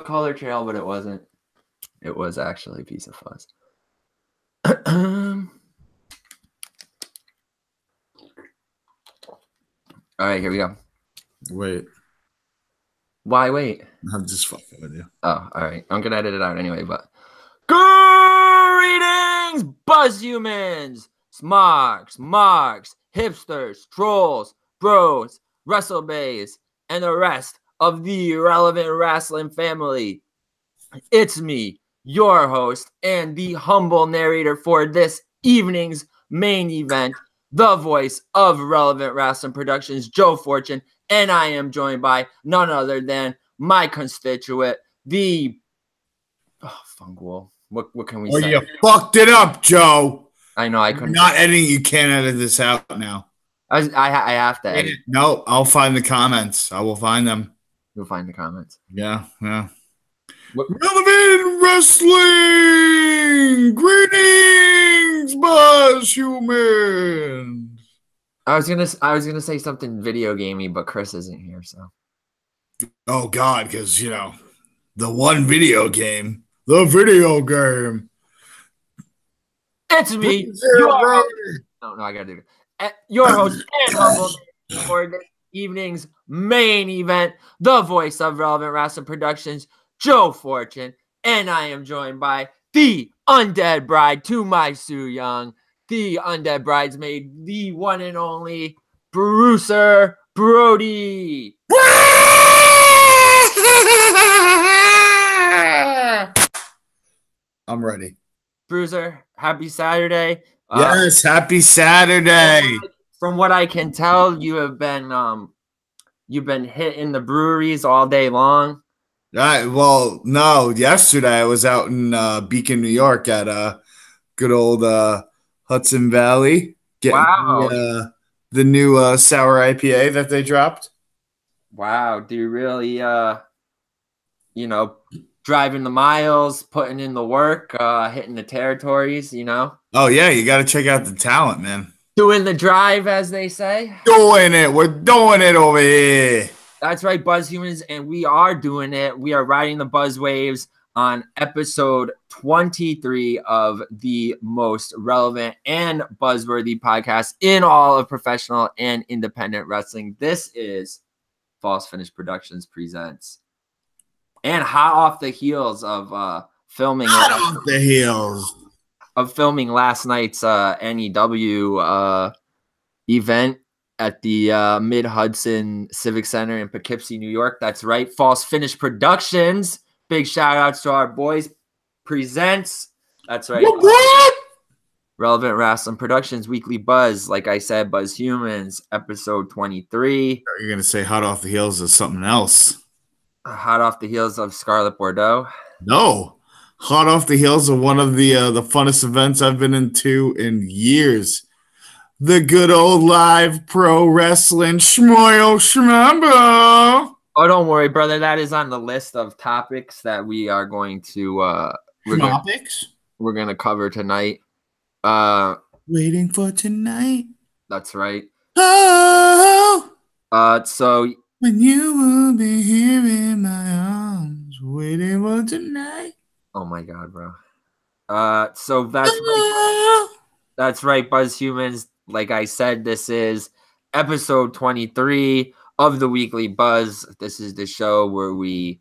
color trail, but it wasn't. It was actually a piece of fuzz. All right, here we go. Wait. Why wait? I'm just fucking with you. Oh, all right. I'm gonna edit it out anyway, but greetings, buzz humans, smarks, marks, hipsters, trolls, bros, wrestle bays, and the rest of the Relevant Wrestling family. It's me, your host, and the humble narrator for this evening's main event, the voice of Relevant Wrestling Productions, Joe Fortune, and I am joined by none other than my constituent, the Fungual. What can we say? You fucked it up, Joe. I know I couldn't. Not editing. You can't edit this out now. I have to edit. No, I'll find the comments. I will find them. You'll find the comments. Yeah. Relevant Wrestling! Greetings, buzz humans! I was gonna say something video gamey, but Chris isn't here, so. Oh God, because the one video game. The video game. It's me. No, I gotta do it. Your host and humble for this evening's main event, the voice of Relevant Wrestling Productions, Joe Fortune, and I am joined by the undead bride to my Sue Young, the undead bridesmaid, the one and only Bruiser Brody. I'm ready. Bruiser, happy Saturday. Yes, happy Saturday. From what I can tell, you've been hitting the breweries all day long. Well, no. Yesterday I was out in Beacon, New York at good old Hudson Valley getting the new sour IPA that they dropped. Wow. Do you really, driving the miles, putting in the work, hitting the territories, Oh, yeah. You got to check out the talent, man. Doing the drive, as they say. Doing it. We're doing it over here. That's right, Buzz Humans, and we are doing it. We are riding the buzz waves on episode 23 of the most relevant and buzzworthy podcast in all of professional and independent wrestling. This is False Finish Productions Presents. And hot off the heels of filming last night's NEW event at the Mid-Hudson Civic Center in Poughkeepsie, New York. That's right. False Finish Productions. Big shout outs to our boys. Presents. That's right. Relevant Wrestling Productions Weekly Buzz. Like I said, Buzz Humans, episode 23. You're going to say hot off the heels of something else. Hot off the heels of Scarlet Bordeaux. No. Hot off the heels of one of the funnest events I've been into in years. The good old live pro wrestling Schmoyle Schmambo. Oh, don't worry, brother. That is on the list of topics that we are going to we're going to cover tonight. Waiting for tonight. That's right. Oh. So when you will be here in my arms, waiting for tonight. Oh my God, bro. So that's right, Buzz Humans. Like I said, this is episode 23 of the Weekly Buzz. This is the show where we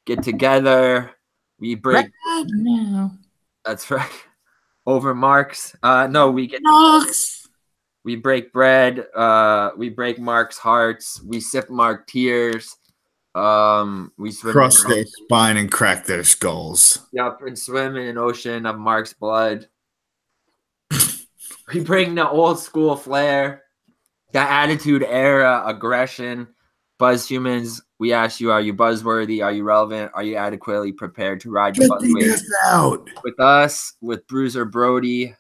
get together, we break. Right now. That's right. Over marks. We get marks. We break bread. We break Mark's hearts. We sip Mark tears. We swim, cross their spine and crack their skulls. Yep, and swim in an ocean of Mark's blood. We bring the old school flair, the attitude era, aggression. Buzz Humans, we ask you, are you buzzworthy? Are you relevant? Are you adequately prepared to ride your buzz wave out with us, with Bruiser Brody,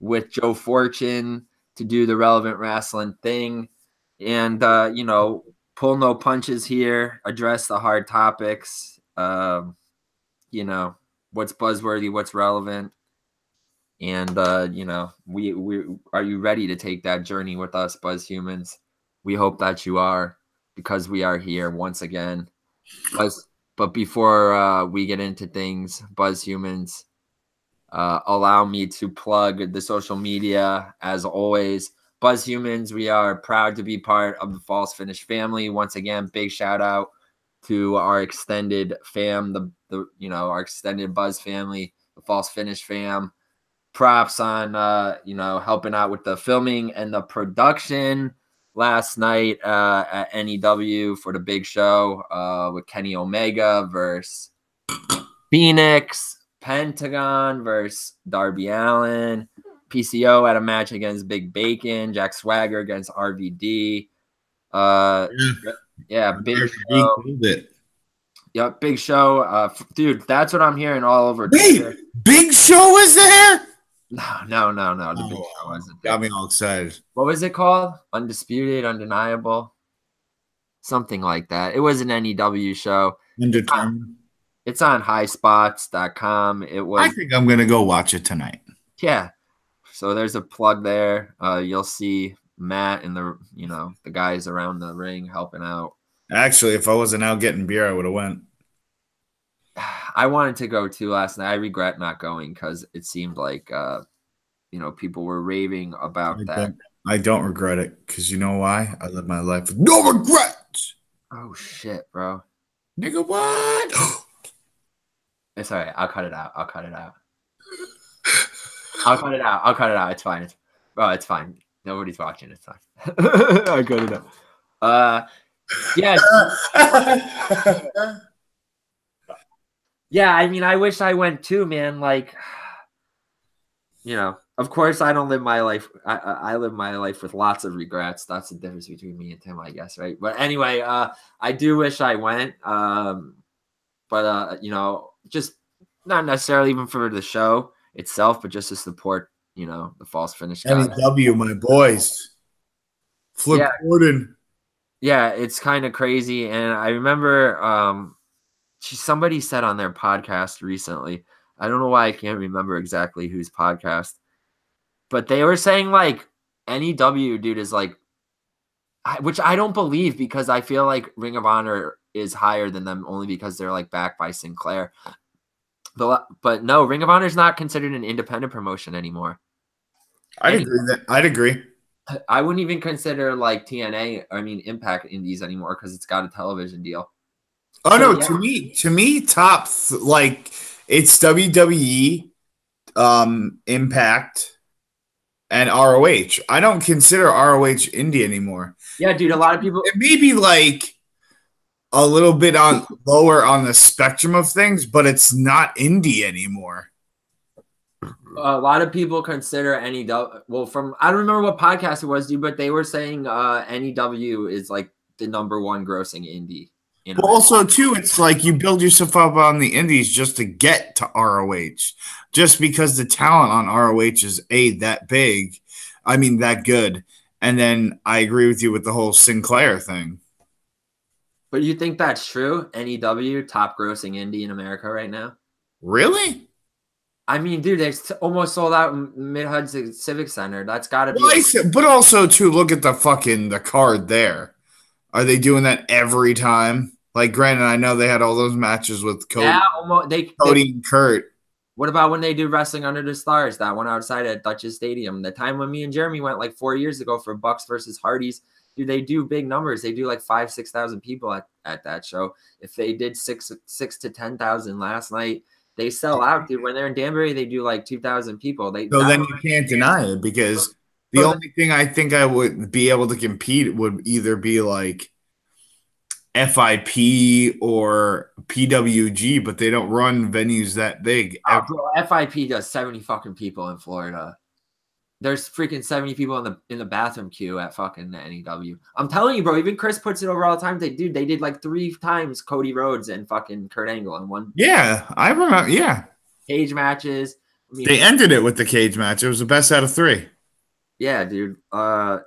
with Joe Fortune to do the relevant wrestling thing? And, pull no punches here, address the hard topics, what's buzzworthy, what's relevant. And, we are you ready to take that journey with us, Buzz Humans? We hope that you are, because we are here once again. Buzz But before we get into things, Buzz Humans, allow me to plug the social media as always. Buzz Humans, we are proud to be part of the False Finish family. Once again, big shout out to our extended fam, our extended Buzz family, the False Finish fam. Props on helping out with the filming and the production last night at NEW for the big show with Kenny Omega versus Phoenix, Pentagon versus Darby Allin, PCO had a match against Big Bacon, Jack Swagger against RVD. Big show. Yep, big show. Dude, that's what I'm hearing all over Twitter. Big Show is there? No. The big show wasn't there. Got me all excited. What was it called? Undisputed, Undeniable? Something like that. It was an NEW show. Undetermined. It's on highspots.com. I think I'm going to go watch it tonight. Yeah. So there's a plug there. You'll see Matt and the guys around the ring helping out. Actually, if I wasn't out getting beer, I would have went. I wanted to go too last night. I regret not going because it seemed like people were raving about that. I don't regret it because you know why? I live my life with no regrets. Oh shit, bro. Nigga, what? It's all right. I'll cut it out. I'll cut it out. It's fine. It's fine. Nobody's watching. It's fine. I cut it out. Yeah. Yeah, I mean, I wish I went too, man. Like, of course I don't live my life. I live my life with lots of regrets. That's the difference between me and Tim, I guess, right? But anyway, I do wish I went. But just not necessarily even for the show itself, but just to support, the False Finish guys. NEW, my boys. Flip Gordon. Yeah, it's kind of crazy. And I remember somebody said on their podcast recently, I don't know why I can't remember exactly whose podcast, but they were saying like NEW, dude, is like, which I don't believe because I feel like Ring of Honor is higher than them only because they're like backed by Sinclair. But no, Ring of Honor is not considered an independent promotion anymore. I'd agree. I wouldn't even consider like Impact Indies anymore because it's got a television deal. Oh, so, no, yeah. To me, top, it's WWE, Impact, and ROH. I don't consider ROH indie anymore. Yeah, dude, a lot of people... It may be, like, a little bit lower on the spectrum of things, but it's not indie anymore. A lot of people consider NEW... Well, I don't remember what podcast it was, dude, but they were saying NEW is, like, the number one grossing indie. But also, too, it's like you build yourself up on the indies just to get to ROH. Just because the talent on ROH is, that good. And then I agree with you with the whole Sinclair thing. But you think that's true? NEW, top grossing indie in America right now? Really? I mean, dude, they almost sold out in Mid-Hudson Civic Center. That's got to be... But also, too, look at the card there. Are they doing that every time? Like, granted, I know they had all those matches with Cody, and Kurt. What about when they do Wrestling Under the Stars? That one outside at Dutchess Stadium. The time when me and Jeremy went like 4 years ago for Bucks versus Hardys. Dude, they do big numbers. They do like 5,000-6,000 people at that show. If they did 6,000 to 10,000 last night, they sell out, dude. When they're in Danbury, they do like 2,000 people. So then you can't deny it because the only thing I think I would be able to compete would either be like FIP or PWG, but they don't run venues that big. Bro, FIP does 70 fucking people in Florida. There's freaking 70 people in the bathroom queue at fucking NEW. I'm telling you, bro. Even Chris puts it over all the time. They did like 3 times Cody Rhodes and fucking Kurt Angle in one. Yeah, I remember. Yeah, cage matches. They ended it with the cage match. It was the best out of 3. Yeah, dude. But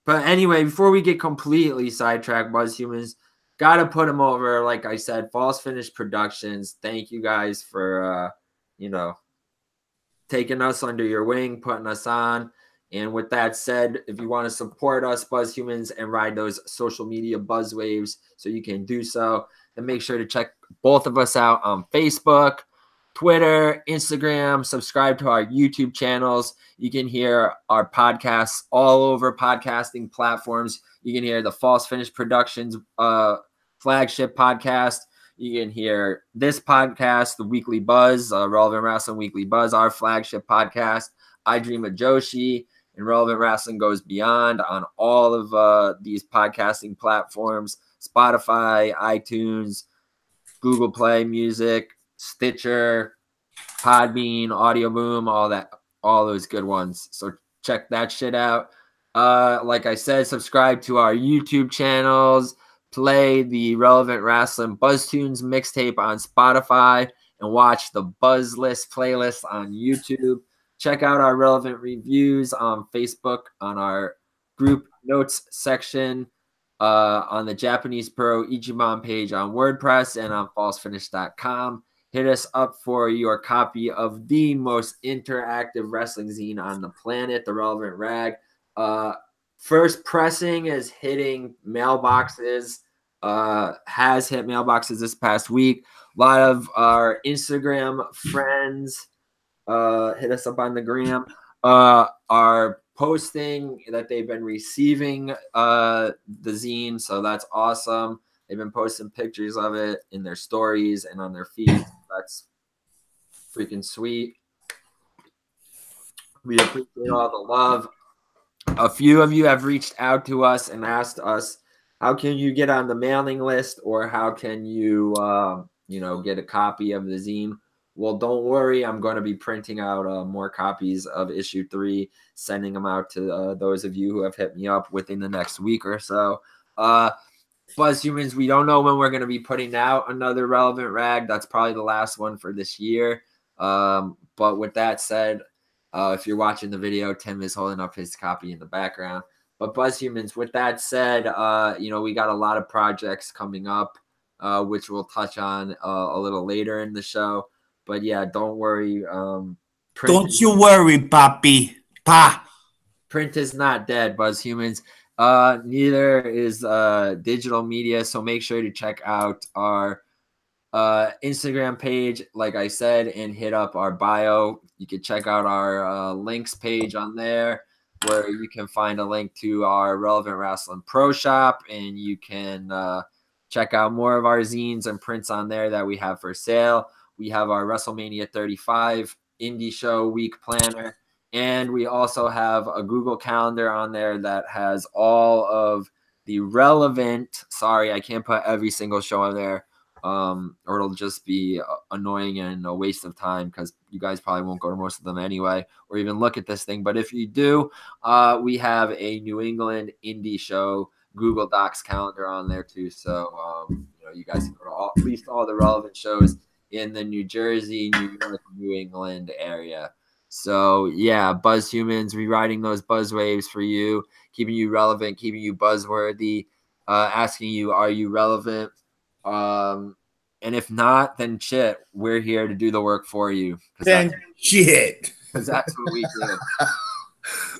anyway, before we get completely sidetracked, Buzz Humans, gotta put them over. Like I said, False Finish Productions. Thank you guys for taking us under your wing, putting us on. And with that said, if you want to support us, Buzz Humans, and ride those social media buzz waves so you can do so, then make sure to check both of us out on Facebook, Twitter, Instagram. Subscribe to our YouTube channels. You can hear our podcasts all over podcasting platforms. You can hear the False Finish Productions flagship podcast. You can hear this podcast, the Weekly Buzz, Relevant Wrestling Weekly Buzz, our flagship podcast. I Dream of Joshi and Relevant Wrestling Goes Beyond on all of these podcasting platforms: Spotify, iTunes, Google Play Music, Stitcher, Podbean, Audio Boom, all those good ones. So check that shit out. Like I said, subscribe to our YouTube channels, play the Relevant Wrestling BuzzTunes mixtape on Spotify, and watch the Buzz List playlist on YouTube. Check out our relevant reviews on Facebook, on our group notes section, on the Japanese Pro Ichiban page on WordPress, and on falsefinish.com. Hit us up for your copy of the most interactive wrestling zine on the planet, the Relevant Rag. First pressing is hitting mailboxes, has hit mailboxes this past week. A lot of our Instagram friends hit us up on the gram, are posting that they've been receiving the zine, so that's awesome. They've been posting pictures of it in their stories and on their feeds. That's freaking sweet. We appreciate all the love. A few of you have reached out to us and asked us, how can you get on the mailing list, or how can you get a copy of the zine? Well, don't worry. I'm going to be printing out more copies of issue 3, sending them out to those of you who have hit me up within the next week or so. Buzz Humans, we don't know when we're going to be putting out another Relevant Rag. That's probably the last one for this year. But with that said, if you're watching the video, Tim is holding up his copy in the background. But Buzz Humans, with that said, we got a lot of projects coming up, which we'll touch on a little later in the show. But yeah, don't worry. Don't you worry, Papi. Pa. Print is not dead, Buzz Humans. Neither is digital media. So make sure to check out our Instagram page, like I said, and hit up our bio. You can check out our links page on there, where you can find a link to our Relevant Wrestling Pro Shop, and you can check out more of our zines and prints on there that we have for sale. We have our WrestleMania 35 indie show week planner, and we also have a Google Calendar on there that has all of the relevant. Sorry, I can't put every single show on there, or it'll just be annoying and a waste of time, because you guys probably won't go to most of them anyway, or even look at this thing. But if you do, we have a New England indie show Google Docs calendar on there too. So you guys can go to at least all the relevant shows in the New Jersey, New York, New England area. So yeah, Buzz Humans, rewriting those buzz waves for you, keeping you relevant, keeping you buzzworthy, asking you, are you relevant? And if not, then shit, we're here to do the work for you. Then shit. Because that's what we do.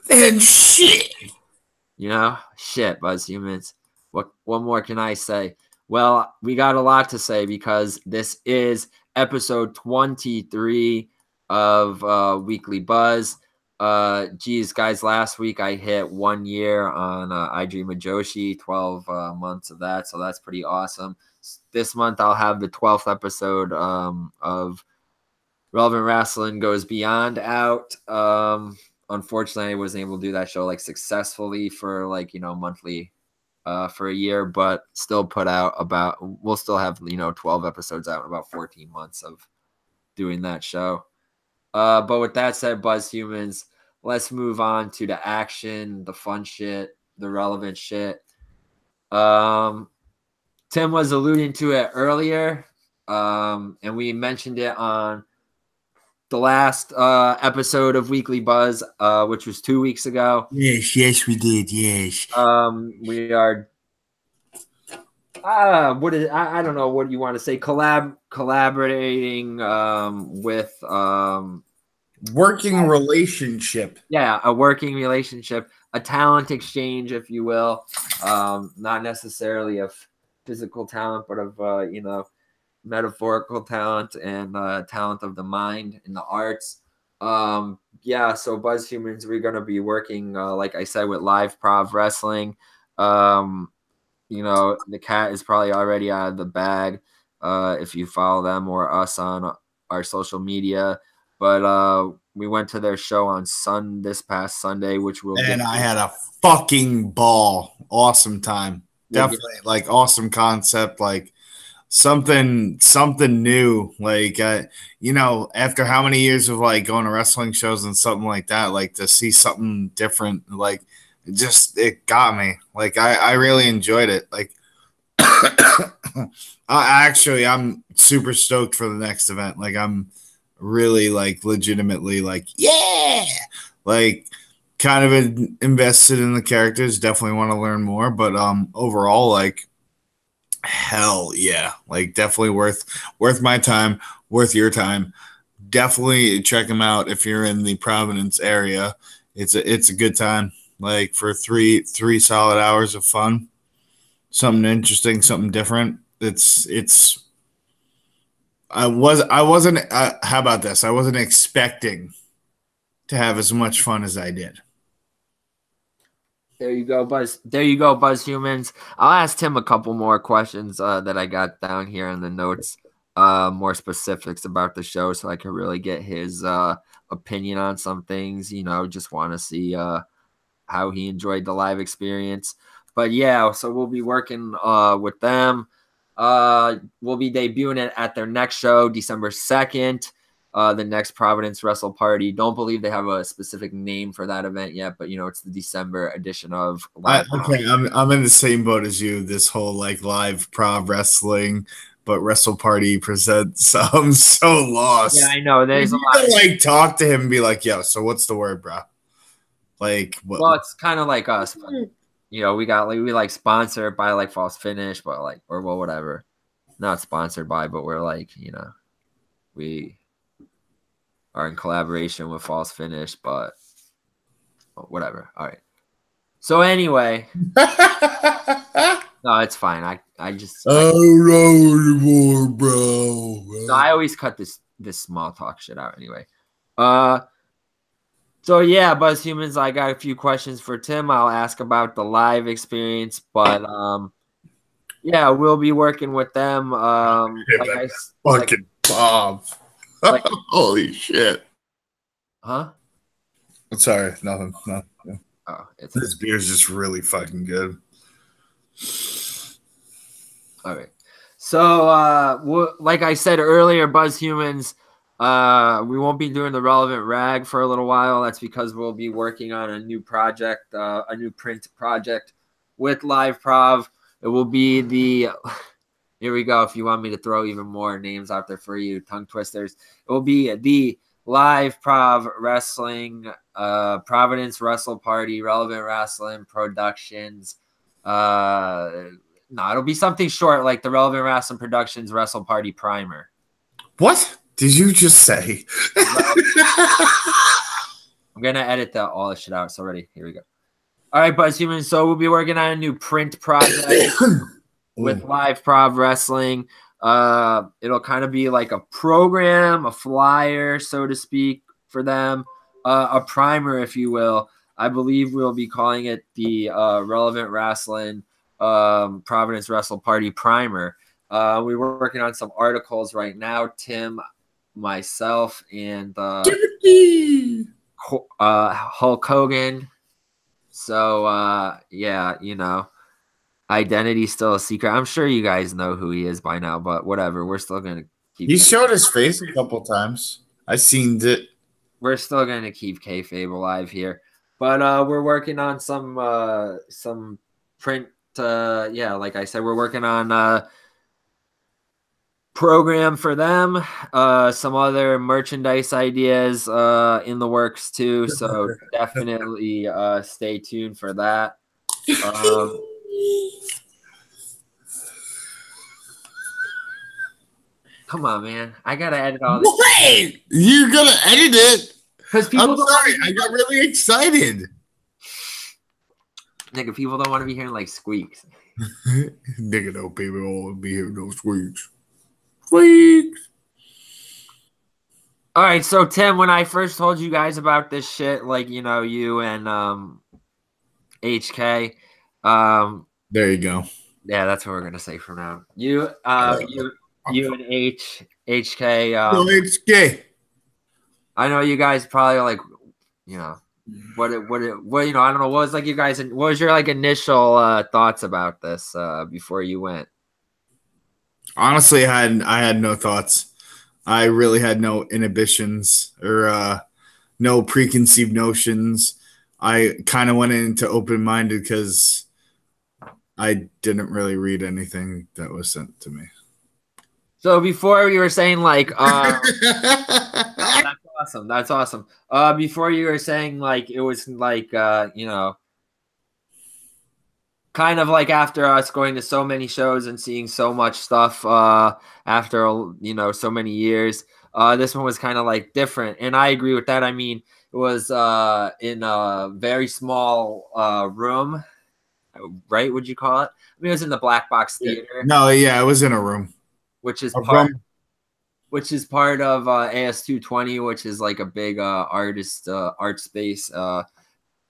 Then shit. Shit, Buzz Humans. What more can I say? Well, we got a lot to say, because this is episode 23 of Weekly Buzz. Geez, guys, last week I hit 1 year on I Dream of Joshi, 12 months of that, so that's pretty awesome. This month I'll have the 12th episode of Relevant Wrestling Goes Beyond out. Unfortunately, I wasn't able to do that show successfully for monthly for a year, but still put out we'll still have 12 episodes out in about 14 months of doing that show. But with that said, Buzz Humans, let's move on to the action, the fun shit, the relevant shit. Tim was alluding to it earlier, and we mentioned it on the last episode of Weekly Buzz, which was 2 weeks ago. Yes, we did. Yes. We are. I don't know what you want to say. Collaborating with working relationship. Yeah, a working relationship, a talent exchange, if you will. Not necessarily of physical talent, but of metaphorical talent and talent of the mind in the arts. Yeah, so Buzz Humans, we're gonna be working, like I said, with Live Prov Wrestling. You know, the cat is probably already out of the bag if you follow them or us on our social media. But we went to their show on this past Sunday, which will and I had a fucking ball. Awesome time. Definitely like awesome concept, like something new. Like you know, after how many years of like going to wrestling shows and something like that, like to see something different, like it got me. Like I really enjoyed it. Like I'm super stoked for the next event. Like I'm really like legitimately like like kind of invested in the characters. Definitely want to learn more, but overall like hell yeah, like definitely worth my time, worth your time. Definitely check them out if you're in the Providence area. It's a good time. Like for three solid hours of fun, something interesting, something different. I wasn't how about this? I wasn't expecting to have as much fun as I did. There you go, Buzz. There you go, Buzz Humans. I'll ask Tim a couple more questions that I got down here in the notes, more specifics about the show, so I can really get his opinion on some things. You know, just want to see how he enjoyed the live experience. But yeah, so we'll be working with them. We'll be debuting it at their next show, December 2nd. The next Providence Wrestle Party. Don't believe they have a specific name for that event yet, but you know it's the December edition of Live okay, I'm in the same boat as you. This whole like Live Prov Wrestling, but Wrestle Party presents. I'm so lost. Yeah, I know. There's a lot. Like talk to him and be like, "Yo, so what's the word, bro?" Like, what? Well, it's kind of like us. But, you know, we like sponsored by like False Finish, but like or well, whatever. Not sponsored by, but we're like, you know, we are in collaboration with False Finish, but whatever. All right. So anyway, no, it's fine. I just I don't know anymore, bro. No, I always cut this small talk shit out anyway. So yeah, Buzz Humans, I got a few questions for Tim. I'll ask about the live experience, but yeah, we'll be working with them. Fucking Bob. Like, holy shit. Huh? Sorry, nothing. No. Oh, this beer's just really fucking good. All right. So, like I said earlier, Buzz Humans, we won't be doing the Relevant Rag for a little while. That's because we'll be working on a new project, a new print project with Live Prov. It will be the here we go. If you want me to throw even more names out there for you, tongue twisters, it will be the Live Prov Wrestling, Providence Wrestle Party, Relevant Wrestling Productions. No, it'll be something short like the Relevant Wrestling Productions Wrestle Party Primer. What did you just say? I'm gonna edit all this shit out. It's already here we go. All right, Buzz Humans. So we'll be working on a new print project with Live Prov Wrestling. It'll kind of be like a program, a flyer, so to speak, for them, a primer, if you will. I believe we'll be calling it the Relevant Wrestling Providence Wrestle Party Primer. We're working on some articles right now. Tim, myself, and Hulk Hogan. So yeah, you know. Identity's still a secret. I'm sure you guys know who he is by now, but whatever. We're still gonna keep. He showed his face a couple times. I seen it. We're still gonna keep kayfabe alive here, but we're working on some print. Yeah, like I said, we're working on program for them. Some other merchandise ideas in the works too. So definitely stay tuned for that. Come on, man. I gotta edit all this. Wait, you're gonna edit it? Because people I'm sorry, I got really excited. Nigga, people don't want to be hearing like squeaks. Nigga, no people want to be hearing no squeaks. Freaks. All right, so Tim, when I first told you guys about this shit, like you and HK, there you go. Yeah, that's what we're gonna say from now. You and HK. HK. I know you guys probably like, what I don't know. What was like what was your like initial thoughts about this before you went? Honestly, I had no thoughts. I really had no inhibitions or no preconceived notions. I kind of went into open minded because I didn't really read anything that was sent to me. So before you were saying like, that's awesome. That's awesome. Before you were saying like it was like kind of like after us going to so many shows and seeing so much stuff after so many years, this one was kind of like different, and I agree with that. I mean, it was in a very small room, right? Would you call it? I mean, it was in the Black Box Theater. No, yeah, it was in a room, which is part of AS220, which is like a big art space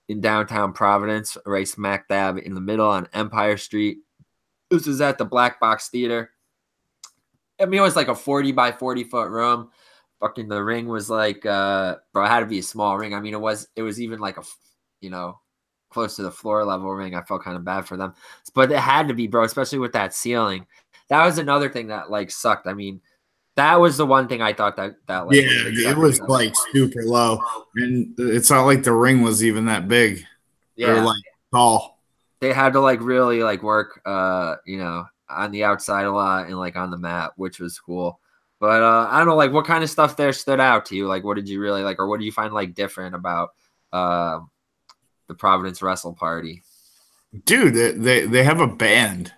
in downtown Providence, right smack dab in the middle on Empire Street. This was at the Black Box Theater. I mean, it was like a 40 by 40 foot room. Fucking the ring was like, bro, it had to be a small ring. I mean, it was even like close to the floor level ring. I felt kind of bad for them, but it had to be, bro, especially with that ceiling. That was another thing that like sucked. I mean, that was the one thing I thought that like, it was like super low, and it's not like the ring was even that big, or like tall. They had to like really like work, on the outside a lot and like on the mat, which was cool. But I don't know, like what kind of stuff there stood out to you? Like, what did you really like, or what do you find like different about the Providence Wrestle Party? Dude, they have a band.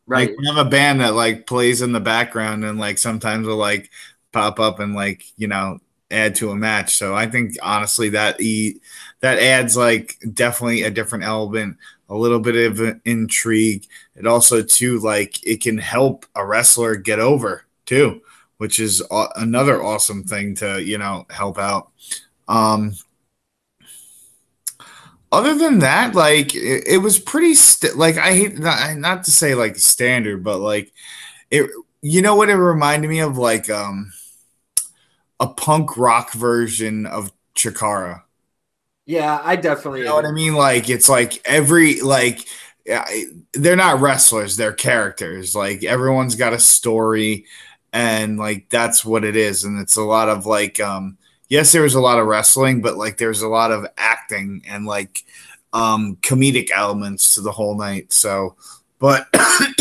Right. Like, we have a band that like plays in the background and like sometimes will like pop up and like, add to a match. So I think honestly that adds like definitely a different element, a little bit of intrigue. It also too, like it can help a wrestler get over too, which is another awesome thing to, help out. Other than that, like it was pretty like I hate not to say like standard, but like it. You know what it reminded me of? Like a punk rock version of Chikara. Yeah, I definitely. You know what I mean? Like it's like every like they're not wrestlers; they're characters. Like everyone's got a story, and like that's what it is. And it's a lot of like yes, there was a lot of wrestling, but like there's a lot of acting and like comedic elements to the whole night. So, but God,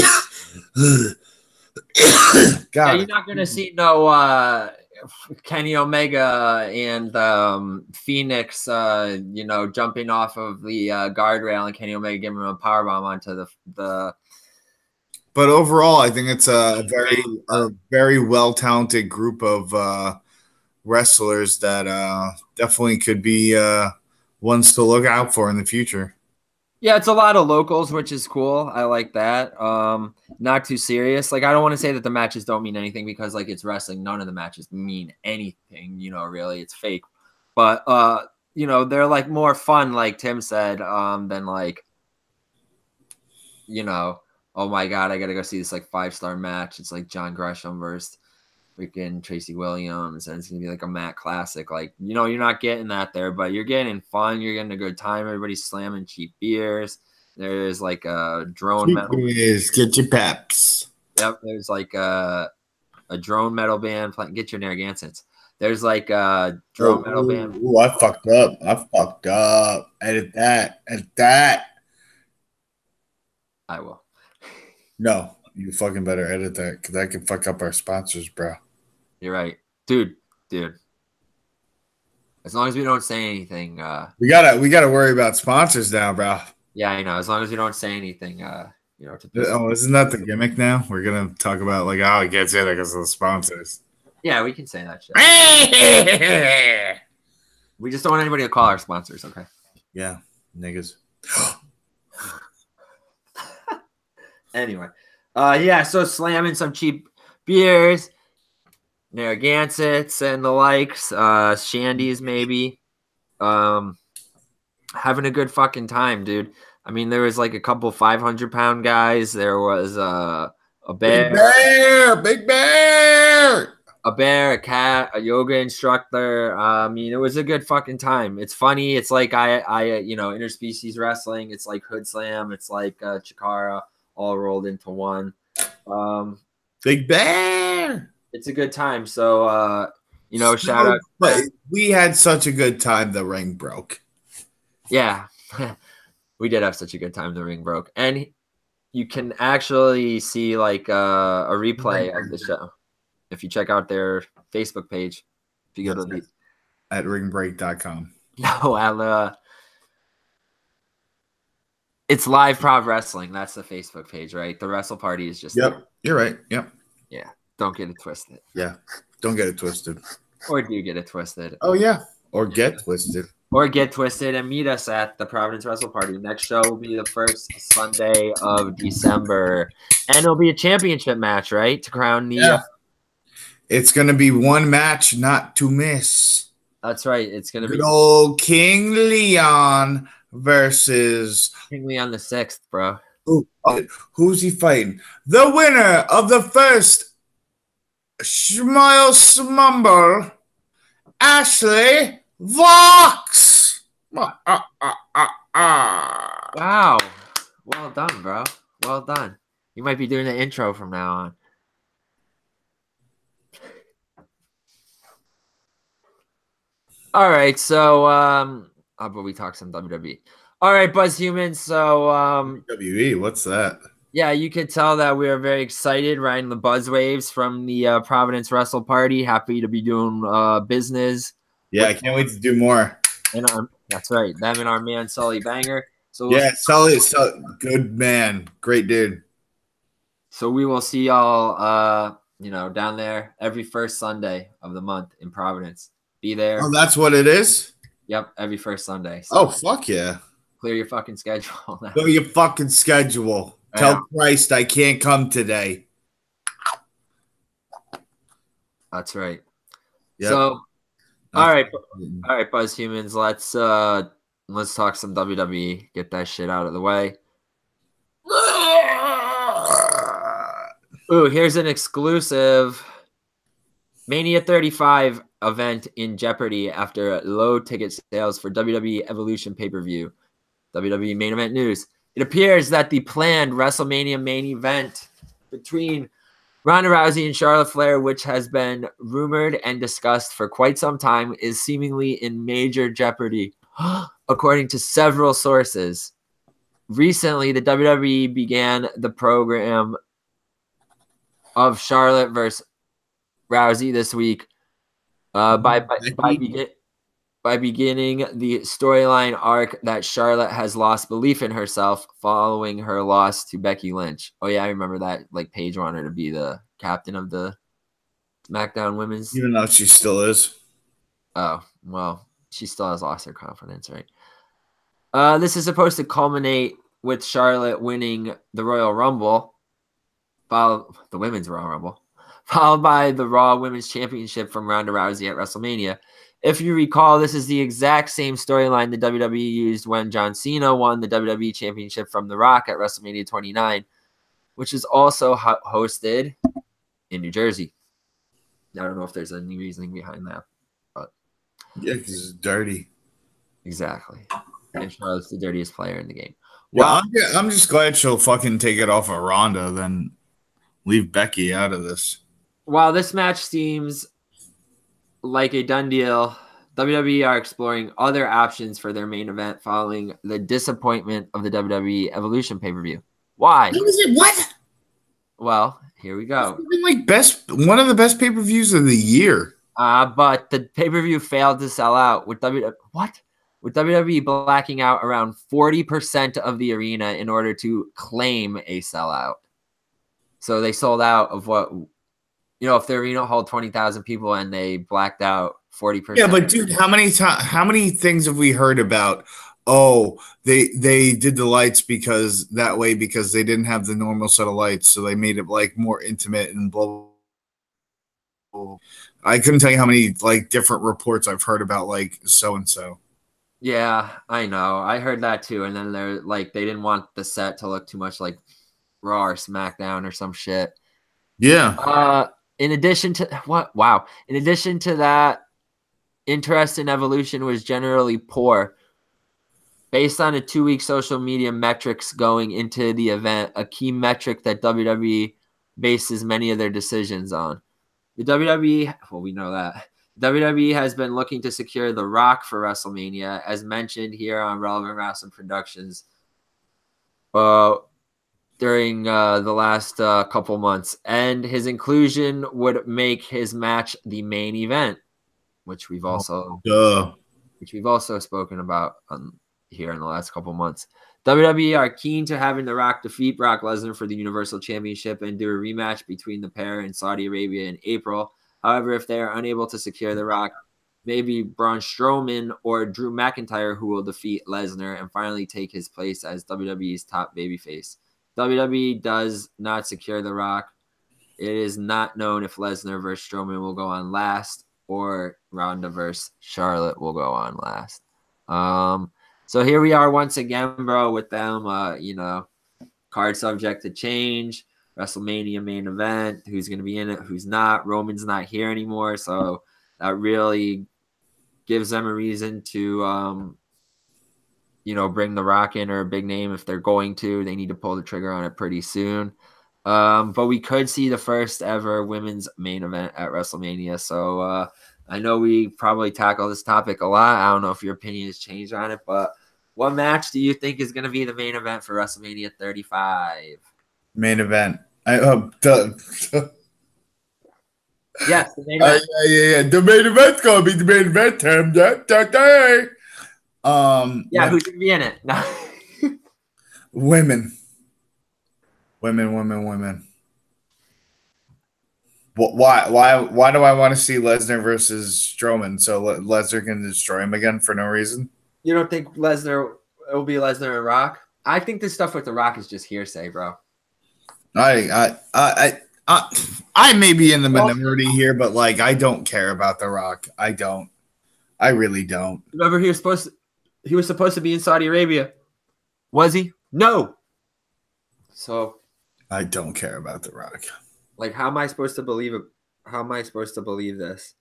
yeah, you're not gonna see no Kenny Omega and Phoenix, jumping off of the guardrail and Kenny Omega giving him a powerbomb onto the. But overall, I think it's a very well talented group of wrestlers that definitely could be ones to look out for in the future. Yeah, it's a lot of locals, which is cool. I like that. Not too serious. Like I don't want to say that the matches don't mean anything because like it's wrestling. None of the matches mean anything, really. It's fake. But they're like more fun, like Tim said, than like, oh my God, I gotta go see this like 5-star match. It's like John Gresham versus freaking Tracy Williams, and it's gonna be like a Matt Classic. Like, you're not getting that there, but you're getting fun. You're getting a good time. Everybody's slamming cheap beers. There's like a drone metal. Get your peps. Yep. There's like a drone metal band playing. Get your Narragansetts. There's like a drone metal band. Ooh, I fucked up. Edit that. I will. No, you fucking better edit that because that can fuck up our sponsors, bro. You're right, dude. As long as we don't say anything, we gotta worry about sponsors now, bro. Yeah, I know. As long as we don't say anything, isn't that the gimmick now? We're gonna talk about like, oh, it gets in because of the sponsors. Yeah, we can say that shit. We just don't want anybody to call our sponsors, okay? Yeah, niggas. Anyway, yeah. So slamming some cheap beers, Narragansetts and the likes, Shandies maybe. Having a good fucking time, dude. I mean, there was like a couple 500-pound guys. There was a bear, Big Bear, a bear, a cat, a yoga instructor. I mean, it was a good fucking time. It's funny. It's like interspecies wrestling. It's like Hood Slam. It's like Chikara all rolled into one. Big Bear. It's a good time. So, shout out. But we had such a good time. The ring broke. Yeah, we did have such a good time. The ring broke, and you can actually see like a replay of the show if you check out their Facebook page. If you go to at ringbreak.com. No, it's Live Prov Wrestling. That's the Facebook page, right? The Wrestle Party is just. Yep, you're right. Yep. Yeah, don't get it twisted. Yeah, don't get it twisted. Or do get it twisted. Oh yeah, or get twisted. Or get twisted and meet us at the Providence Wrestle Party. Next show will be the first Sunday of December. And it'll be a championship match, right? To crown the... Yeah. It's going to be one match not to miss. That's right. It's going to be... Good old King Leon versus... King Leon the 6th, bro. Who's he fighting? The winner of the first Smile Smumble, Ashley Vox. Wow. Well done, bro. Well done. You might be doing the intro from now on. All right, so but we talked some WWE. All right, Buzz Humans. So WWE, what's that? Yeah, you could tell that we are very excited riding the buzz waves from the Providence Wrestle Party. Happy to be doing business. Yeah, I can't wait to do more. That's right. Them and our man Sully Banger. So yeah, Sully is good man, great dude. So we will see y'all, down there every first Sunday of the month in Providence. Be there. Oh, that's what it is. Yep, every first Sunday. So fuck yeah! Clear your fucking schedule. Clear your fucking schedule. Tell Christ I can't come today. That's right. Yep. So. All right, Buzz Humans. Let's talk some WWE. Get that shit out of the way. Ooh, here's an exclusive Mania 35 event in jeopardy after low ticket sales for WWE Evolution pay-per-view. WWE main event news. It appears that the planned WrestleMania main event between Ronda Rousey and Charlotte Flair, which has been rumored and discussed for quite some time, is seemingly in major jeopardy, according to several sources. Recently, the WWE began the program of Charlotte versus Rousey this week by beginning the storyline arc that Charlotte has lost belief in herself following her loss to Becky Lynch. Oh yeah, I remember that. Like Paige wanted to be the captain of the SmackDown Women's. Even though she still is. Oh, well, she still has lost her confidence, right? This is supposed to culminate with Charlotte winning the Royal Rumble, the Women's Royal Rumble, followed by the Raw Women's Championship from Ronda Rousey at WrestleMania. If you recall, this is the exact same storyline the WWE used when John Cena won the WWE Championship from The Rock at WrestleMania 29, which is also hosted in New Jersey. I don't know if there's any reasoning behind that, but yeah, because it's dirty. Exactly. And Charlotte's the dirtiest player in the game. Well, I'm just glad she'll fucking take it off of Ronda, then leave Becky out of this. While this match seems like a done deal, WWE are exploring other options for their main event following the disappointment of the WWE Evolution pay-per-view. Why? What? Well, here we go. It's been one of the best pay-per-views of the year. But the pay-per-view failed to sell out with WWE blacking out around 40% of the arena in order to claim a sellout. So they sold out of what, if the arena held 20,000 people and they blacked out 40%. Yeah, but dude, how many things have we heard about? Oh, they did the lights because they didn't have the normal set of lights, so they made it like more intimate and blah, blah, I couldn't tell you how many like different reports I've heard about like so and so. Yeah, I know. I heard that too. And then they're like, they didn't want the set to look too much like Raw or SmackDown or some shit. Yeah. In addition to what? Wow. In addition to that, interest in Evolution was generally poor. Based on a 2-week social media metrics going into the event, a key metric that WWE bases many of their decisions on. The WWE, well, we know that. WWE has been looking to secure The Rock for WrestleMania, as mentioned here on Relevant Wrestling Productions during the last couple months. And his inclusion would make his match the main event, which we've also spoken about here in the last couple months. WWE are keen to having The Rock defeat Brock Lesnar for the Universal Championship and do a rematch between the pair in Saudi Arabia in April. However, if they are unable to secure The Rock, maybe Braun Strowman or Drew McIntyre who will defeat Lesnar and finally take his place as WWE's top babyface. WWE does not secure The Rock. It is not known if Lesnar versus Strowman will go on last or Ronda versus Charlotte will go on last. So here we are once again, bro, with them, card subject to change. WrestleMania main event, who's going to be in it, who's not. Roman's not here anymore, so that really gives them a reason to, bring The Rock in or a big name if they're going to. They need to pull the trigger on it pretty soon. But we could see the first ever women's main event at WrestleMania. So I know we probably tackle this topic a lot. I don't know if your opinion has changed on it, but what match do you think is going to be the main event for WrestleMania 35? Main event. Yes, the main event. Yeah. The main event's gonna be the main event time that day. Who's gonna be in it? No. Women. Why do I want to see Lesnar versus Strowman? So Lesnar can destroy him again for no reason? You don't think Lesnar will be Lesnar and Rock? I think this stuff with The Rock is just hearsay, bro. I may be in the minority here, but like I don't care about The Rock. I don't. I really don't. Remember, he was supposed to be in Saudi Arabia. Was he? No. So I don't care about The Rock. Like, how am I supposed to believe it? How am I supposed to believe this?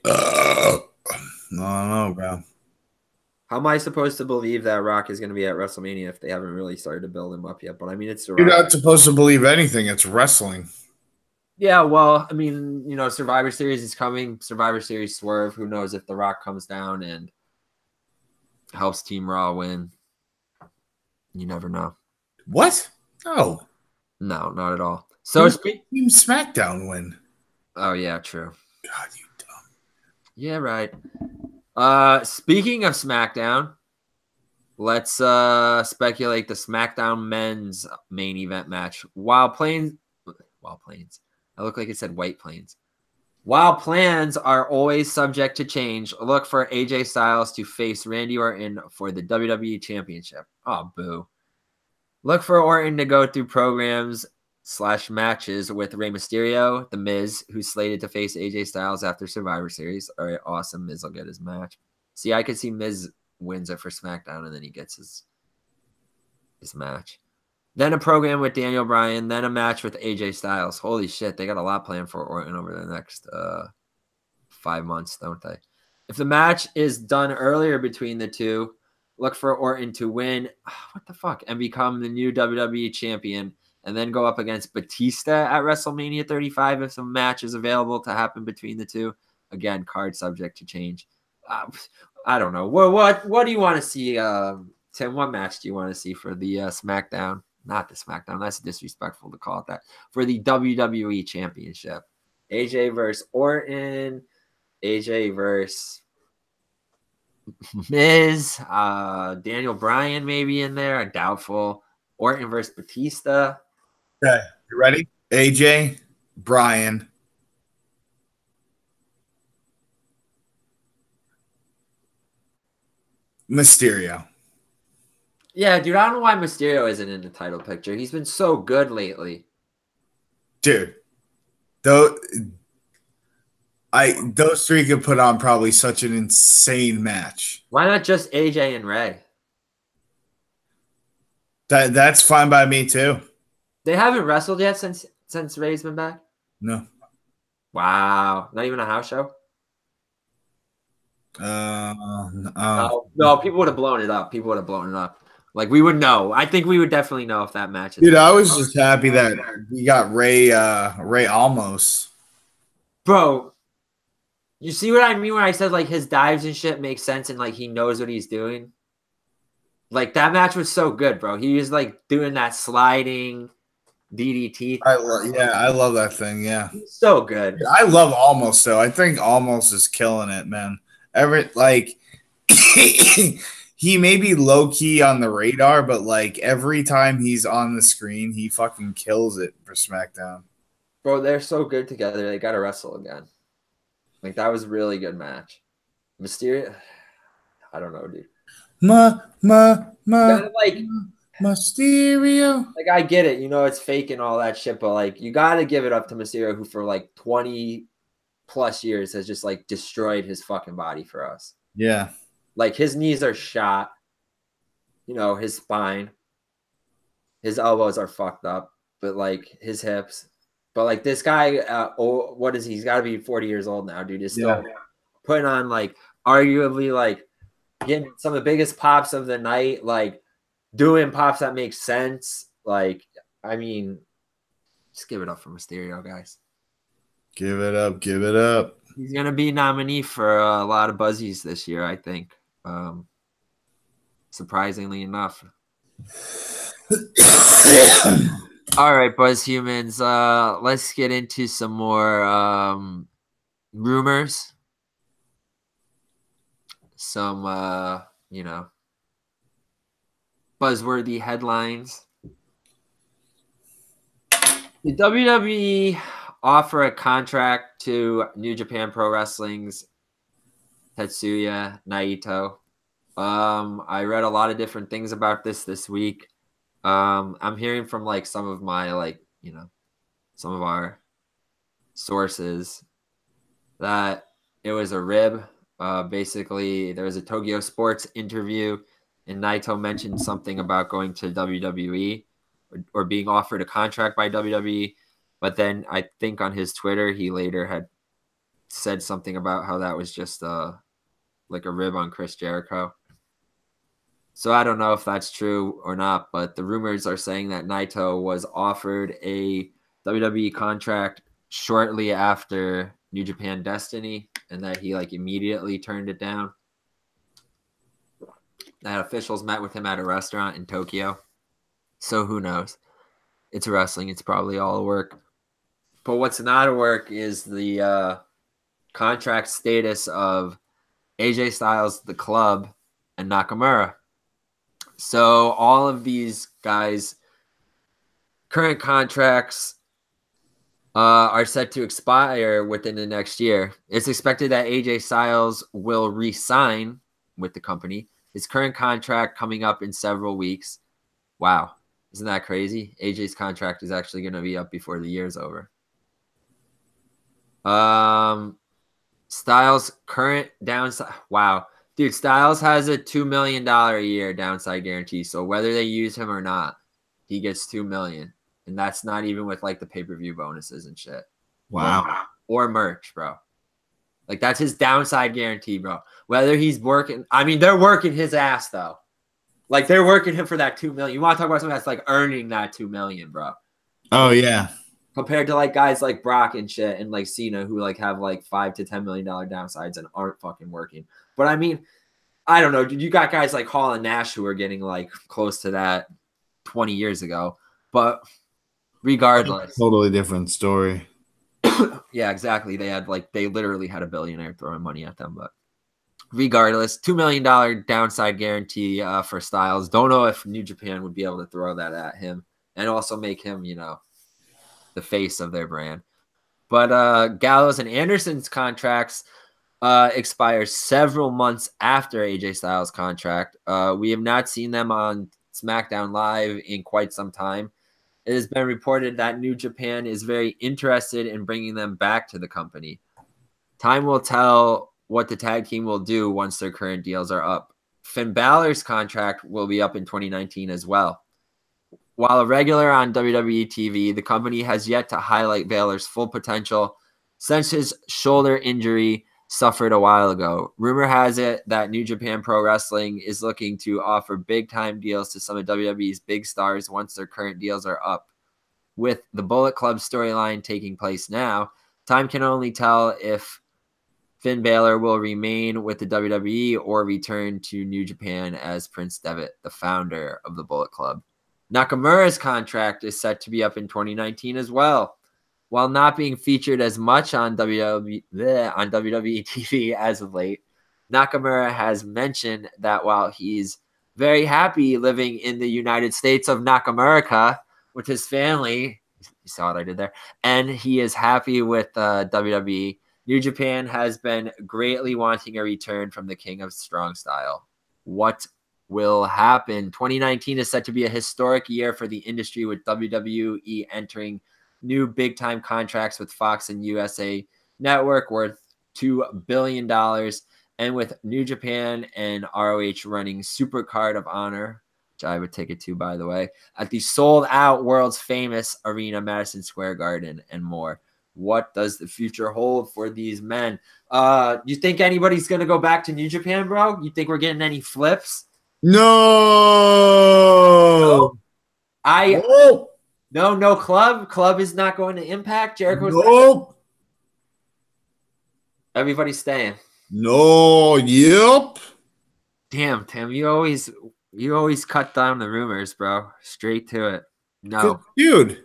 I don't know, bro. How am I supposed to believe that Rock is going to be at WrestleMania if they haven't really started to build him up yet? But I mean, it's The Rock. You're not supposed to believe anything. It's wrestling. Yeah, well, I mean, Survivor Series is coming. Survivor Series swerve. Who knows if The Rock comes down and helps Team Raw win? You never know. What? No. No, not at all. So Team SmackDown win. Oh yeah, true. God, you dumb. Yeah, right. Speaking of SmackDown, let's speculate the SmackDown men's main event match. Wild Plains. I look like it said White Plains. While plans are always subject to change, look for AJ Styles to face Randy Orton for the WWE Championship. Oh, boo. Look for Orton to go through programs/matches with Rey Mysterio, The Miz, who's slated to face AJ Styles after Survivor Series. All right, awesome. Miz will get his match. See, I could see Miz wins it for SmackDown, and then he gets his match. Then a program with Daniel Bryan, then a match with AJ Styles. Holy shit, they got a lot planned for Orton over the next 5 months, don't they? If the match is done earlier between the two, look for Orton to win. What the fuck? And become the new WWE champion, and then go up against Batista at WrestleMania 35 if some match is available to happen between the two. Again, card subject to change. I don't know. What do you want to see, Tim? What match do you want to see for the SmackDown? Not the SmackDown. That's disrespectful to call it that. For the WWE Championship. AJ versus Orton. AJ versus Miz. Daniel Bryan maybe in there. Doubtful. Orton versus Batista. Okay. You ready? AJ, Bryan. Mysterio. Yeah, dude, I don't know why Mysterio isn't in the title picture. He's been so good lately. Dude, Though those three could put on probably such an insane match. Why not just AJ and Ray? That's fine by me too. They haven't wrestled yet since Ray's been back? No. Wow. Not even a house show? No, people would have blown it up. People would have blown it up. Like, we would know. I think we would definitely know if that match is. Dude, I was just happy that we got Ray Almost. Bro, you see what I mean when I said, like, his dives and shit make sense and, like, he knows what he's doing? Like, that match was so good, bro. He was, like, doing that sliding DDT. I love that thing, yeah. So good. I love Almost, though. I think Almost is killing it, man. He may be low-key on the radar, but, like, every time he's on the screen, he fucking kills it for SmackDown. Bro, they're so good together. They got to wrestle again. Like, that was a really good match. Mysterio, I don't know, dude. Mysterio. Like, I get it. You know, it's fake and all that shit, but, like, you got to give it up to Mysterio, who for, like, 20-plus years has just, like, destroyed his fucking body for us. Yeah. Like, his knees are shot. You know, his spine. His elbows are fucked up. But, like, his hips. But, like, this guy, what is he? He's got to be 40 years old now, dude. He's still putting on, like, arguably, like, getting some of the biggest pops of the night. Like, doing pops that make sense. Like, I mean, just give it up for Mysterio, guys. Give it up. Give it up. He's going to be nominee for a lot of buzzies this year, I think. Surprisingly enough. All right, Buzz Humans. Let's get into some more rumors. Some, buzzworthy headlines. The WWE offer a contract to New Japan Pro Wrestling's Tetsuya Naito. I read a lot of different things about this week. I'm hearing from like some of my some of our sources that it was a rib. Basically, there was a Tokyo Sports interview, and Naito mentioned something about going to WWE or being offered a contract by WWE. But then I think on his Twitter, he later had said something about how that was just like a rib on Chris Jericho. So I don't know if that's true or not, but the rumors are saying that Naito was offered a WWE contract shortly after New Japan Destiny and that he like immediately turned it down. That officials met with him at a restaurant in Tokyo. So who knows? It's wrestling. It's probably all a work. But what's not a work is the contract status of AJ Styles, The Club, and Nakamura. So all of these guys' current contracts are set to expire within the next year. It's expected that AJ Styles will re-sign with the company. His current contract coming up in several weeks. Wow. Isn't that crazy? AJ's contract is actually going to be up before the year's over. Styles' current downside. Wow. Dude, Styles has a $2 million a year downside guarantee. So whether they use him or not, he gets $2 million. And that's not even with like the pay-per-view bonuses and shit. Wow. Or merch, bro. Like that's his downside guarantee, bro. Whether he's working, I mean, they're working his ass though. Like they're working him for that $2 million. You want to talk about something that's like earning that $2 million, bro? Oh yeah. Compared to like guys like Brock and shit and like Cena who like have like $5 to $10 million downsides and aren't fucking working. But I mean, I don't know, dude. You got guys like Hall and Nash who are getting like close to that 20 years ago. But regardless, totally different story. Yeah, exactly. They literally had a billionaire throwing money at them. But regardless, $2 million downside guarantee for Styles. Don't know if New Japan would be able to throw that at him and also make him, you know, the face of their brand. But Gallows and Anderson's contracts expire several months after AJ Styles' contract. We have not seen them on SmackDown Live in quite some time. It has been reported that New Japan is very interested in bringing them back to the company. Time will tell what the tag team will do once their current deals are up. Finn Balor's contract will be up in 2019 as well. While a regular on WWE TV, the company has yet to highlight Balor's full potential since his shoulder injury suffered a while ago. Rumor has it that New Japan Pro Wrestling is looking to offer big-time deals to some of WWE's big stars once their current deals are up. With the Bullet Club storyline taking place now, time can only tell if Finn Balor will remain with the WWE or return to New Japan as Prince Devitt, the founder of the Bullet Club. Nakamura's contract is set to be up in 2019 as well. While not being featured as much on WWE TV as of late, Nakamura has mentioned that while he's very happy living in the United States of Nakamura with his family, you saw what I did there, and he is happy with WWE, New Japan has been greatly wanting a return from the King of Strong Style. What will happen? 2019 is set to be a historic year for the industry, with WWE entering new big-time contracts with Fox and USA Network worth $2 billion, and with New Japan and ROH running Supercard of Honor, which I would take it to, by the way, at the sold-out world's famous arena, Madison Square Garden, and more. What does the future hold for these men? You think anybody's going to go back to New Japan, bro? You think we're getting any flips? No. No club. Club is not going to Impact. Jericho's nope. Everybody's staying. No. Yep. Damn, Tim, you always cut down the rumors, bro. Straight to it. No, dude.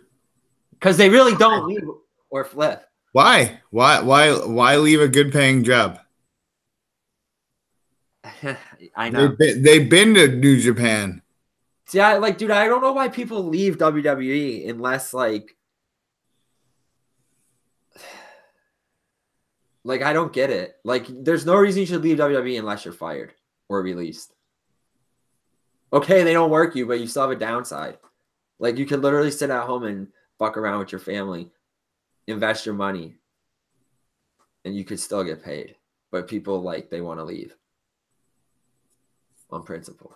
Because they really don't leave or flip. Why leave a good paying job? I know. They've been to New Japan. See, dude, I don't know why people leave WWE unless, I don't get it. There's no reason you should leave WWE unless you're fired or released. Okay, they don't work you, but you still have a downside. You could literally sit at home and fuck around with your family, invest your money, and you could still get paid. But people, they want to leave on principle.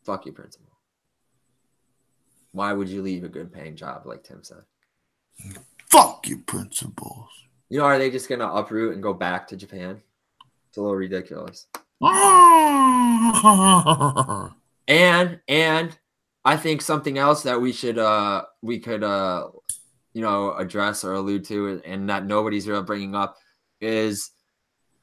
Fuck your principle. Why would you leave a good paying job, like Tim said? Fuck your principles. Are they just going to uproot and go back to Japan? It's a little ridiculous. And I think something else that we could address or allude to, and that nobody's really bringing up, is,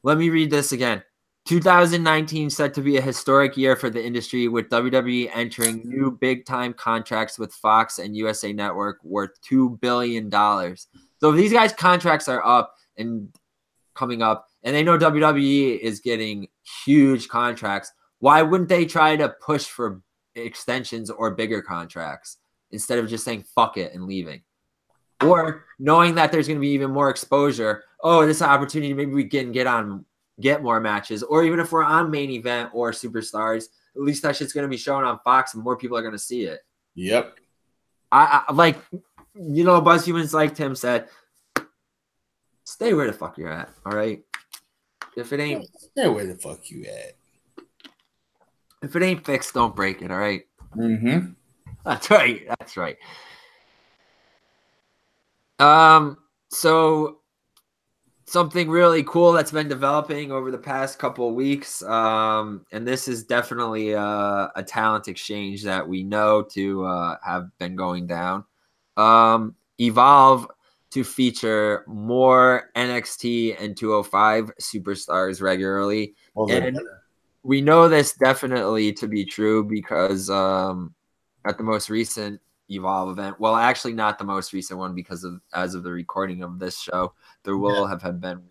let me read this again. 2019 set to be a historic year for the industry, with WWE entering new big-time contracts with Fox and USA Network worth $2 billion. So if these guys' contracts are up and coming up, and they know WWE is getting huge contracts, why wouldn't they try to push for extensions or bigger contracts instead of just saying fuck it and leaving? Or knowing that there's going to be even more exposure, this is an opportunity, maybe we can get more matches, or even if we're on Main Event or Superstars, at least that shit's going to be shown on Fox and more people are going to see it. Yep. Buzz Humans, like Tim said, stay where the fuck you're at, all right? If it ain't, stay where the fuck you at. If it ain't fixed, don't break it, all right? Mm-hmm. That's right. So something really cool that's been developing over the past couple of weeks, and this is definitely a talent exchange that we know to have been going down. Evolve to feature more NXT and 205 superstars regularly. And we know this definitely to be true because at the most recent Evolve event, well, actually not the most recent one, because as of the recording of this show, there will have been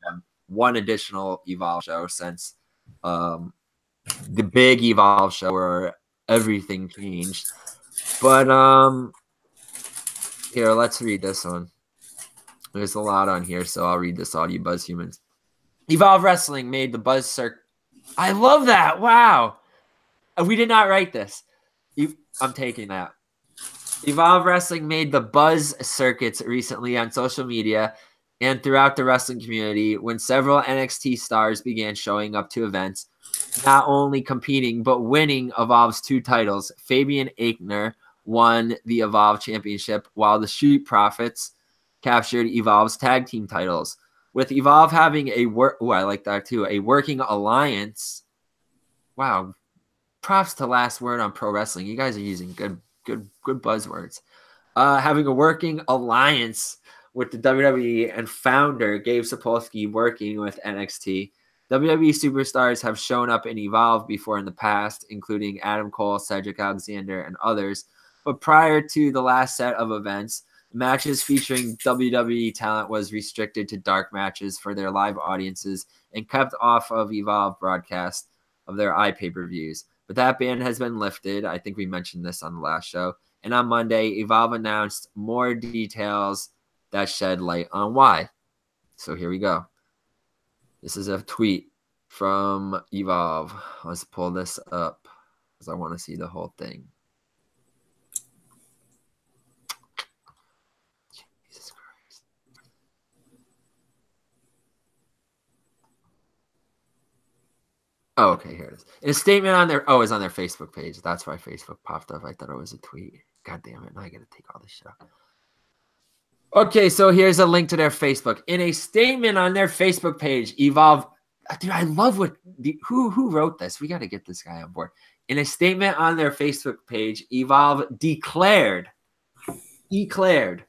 one additional Evolve show since the big Evolve show where everything changed. But here, let's read this one. There's a lot on here, so I'll read this all, you Buzz Humans. Evolve Wrestling made the Buzz Circle. I love that. Wow. We did not write this. I'm taking that. Evolve Wrestling made the buzz circuits recently on social media and throughout the wrestling community when several NXT stars began showing up to events, not only competing but winning Evolve's 2 titles. Fabian Aichner won the Evolve Championship, while the Street Profits captured Evolve's tag team titles. With Evolve having I like that too, a working alliance. Wow. Props to Last Word on Pro Wrestling. You guys are using good buzzwords. Having a working alliance with the WWE and founder Gabe Sapolsky working with NXT. WWE superstars have shown up in Evolve before in the past, including Adam Cole, Cedric Alexander, and others. But prior to the last set of events, matches featuring WWE talent was restricted to dark matches for their live audiences and kept off of Evolve broadcast of their iPay-per-views. But that ban has been lifted. I think we mentioned this on the last show. And on Monday, Evolve announced more details that shed light on why. So here we go. This is a tweet from Evolve. Let's pull this up because I want to see the whole thing. Jesus Christ. Oh, okay, here it is. In a statement on their, it's on their Facebook page. That's why Facebook popped up. I thought it was a tweet. God damn it. Now I got to take all this shit out. Okay, so here's a link to their Facebook. In a statement on their Facebook page, Evolve, dude, I love who wrote this. We got to get this guy on board. In a statement on their Facebook page, Evolve declared. That's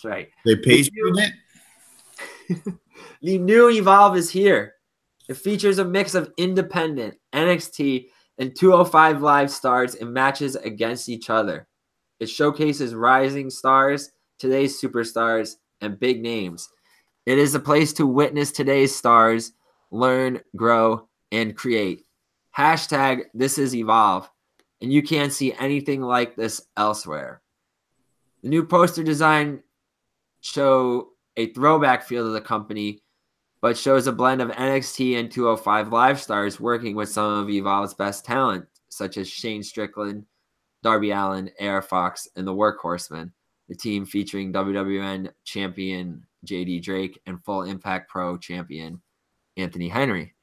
right. They pasted it. The new Evolve is here. It features a mix of independent, NXT, and 205 Live stars in matches against each other. It showcases rising stars, today's superstars, and big names. It is a place to witness today's stars, learn, grow, and create. Hashtag this is Evolve, and you can't see anything like this elsewhere. The new poster design show a throwback feel to the company, but shows a blend of NXT and 205 Live stars working with some of Evolve's best talent, such as Shane Strickland, Darby Allin, AR Fox, and the Workhorsemen, the team featuring WWN champion JD Drake and Full Impact Pro champion Anthony Henry.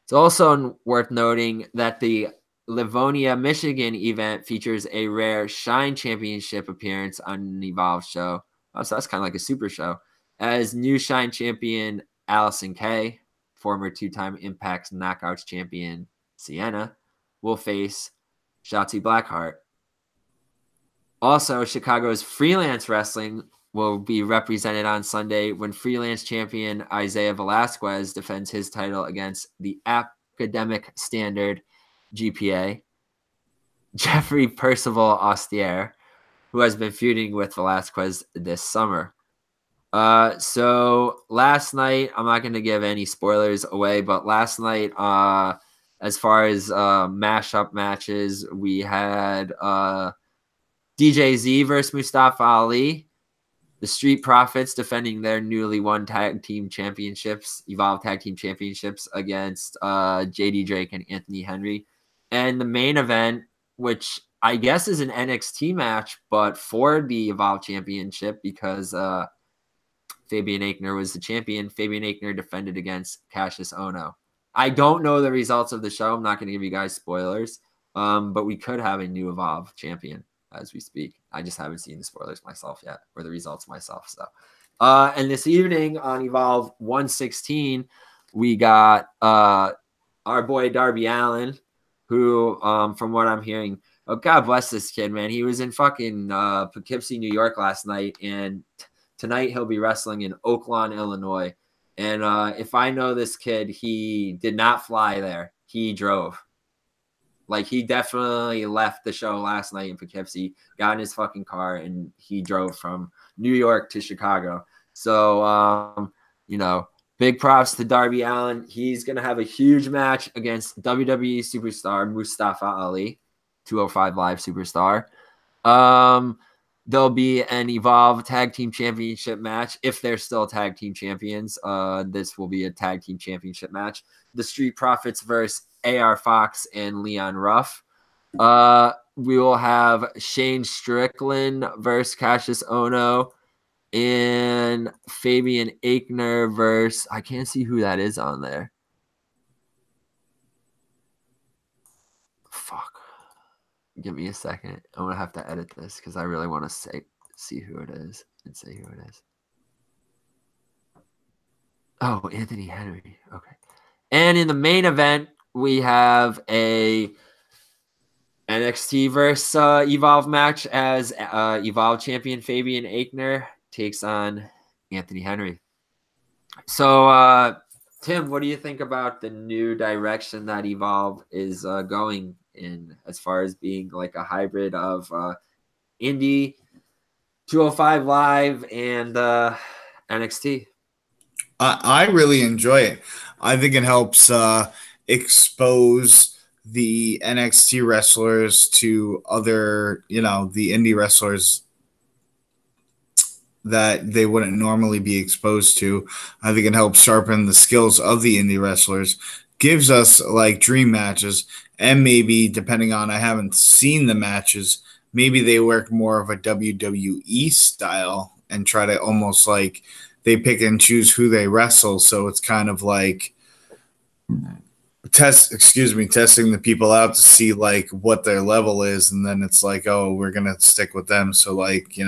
It's also worth noting that the Livonia, Michigan event features a rare Shine Championship appearance on an Evolve show. Oh, so that's kind of like a super show. As new Shine champion Allison Kay, former 2-time Impact Knockouts champion Sienna, will face Shotzi Blackheart. Also, Chicago's Freelance Wrestling will be represented on Sunday when freelance champion Isaiah Velasquez defends his title against the Academic Standard GPA, Jeffrey Percival Austier, who has been feuding with Velasquez this summer. So last night, I'm not going to give any spoilers away, but last night, as far as mashup matches, we had DJZ versus Mustafa Ali, the Street Profits defending their newly won tag team championships, Evolve Tag Team Championships against JD Drake and Anthony Henry. And the main event, which I guess is an NXT match, but for the Evolve Championship because Fabian Aichner was the champion. Fabian Aichner defended against Cassius Ohno. I don't know the results of the show. I'm not going to give you guys spoilers, but we could have a new Evolve champion as we speak. I just haven't seen the spoilers myself yet or the results myself. So, and this evening on Evolve 116, we got our boy Darby Allin, who, from what I'm hearing, oh, God bless this kid, man. He was in fucking Poughkeepsie, New York last night, and tonight he'll be wrestling in Oaklawn, Illinois. And if I know this kid, he did not fly there. He drove. Like, he definitely left the show last night in Poughkeepsie, got in his fucking car, and he drove from New York to Chicago. So, you know, big props to Darby Allin. He's going to have a huge match against WWE superstar Mustafa Ali, 205 Live superstar. There'll be an Evolve Tag Team Championship match if they're still tag team champions. This will be a tag team championship match. The Street Profits versus AR Fox and Leon Ruff. we will have Shane Strickland versus Cassius Ohno and Fabian Aichner versus, I can't see who that is on there. Fuck. Give me a second. I'm going to have to edit this because I really want to see who it is and say who it is. Oh, Anthony Henry. Okay. And in the main event, we have a NXT versus Evolve match as Evolve champion Fabian Aichner takes on Anthony Henry. So, Tim, what do you think about the new direction that Evolve is going in as far as being like a hybrid of Indie, 205 Live, and NXT? I really enjoy it. I think it helps expose the NXT wrestlers to other, the indie wrestlers that they wouldn't normally be exposed to. I think it helps sharpen the skills of the indie wrestlers, gives us like dream matches, and maybe depending on, I haven't seen the matches, maybe they work more of a WWE style and try to almost like they pick and choose who they wrestle. So it's kind of like testing the people out to see like what their level is. And then it's like, oh, we're going to stick with them. So like,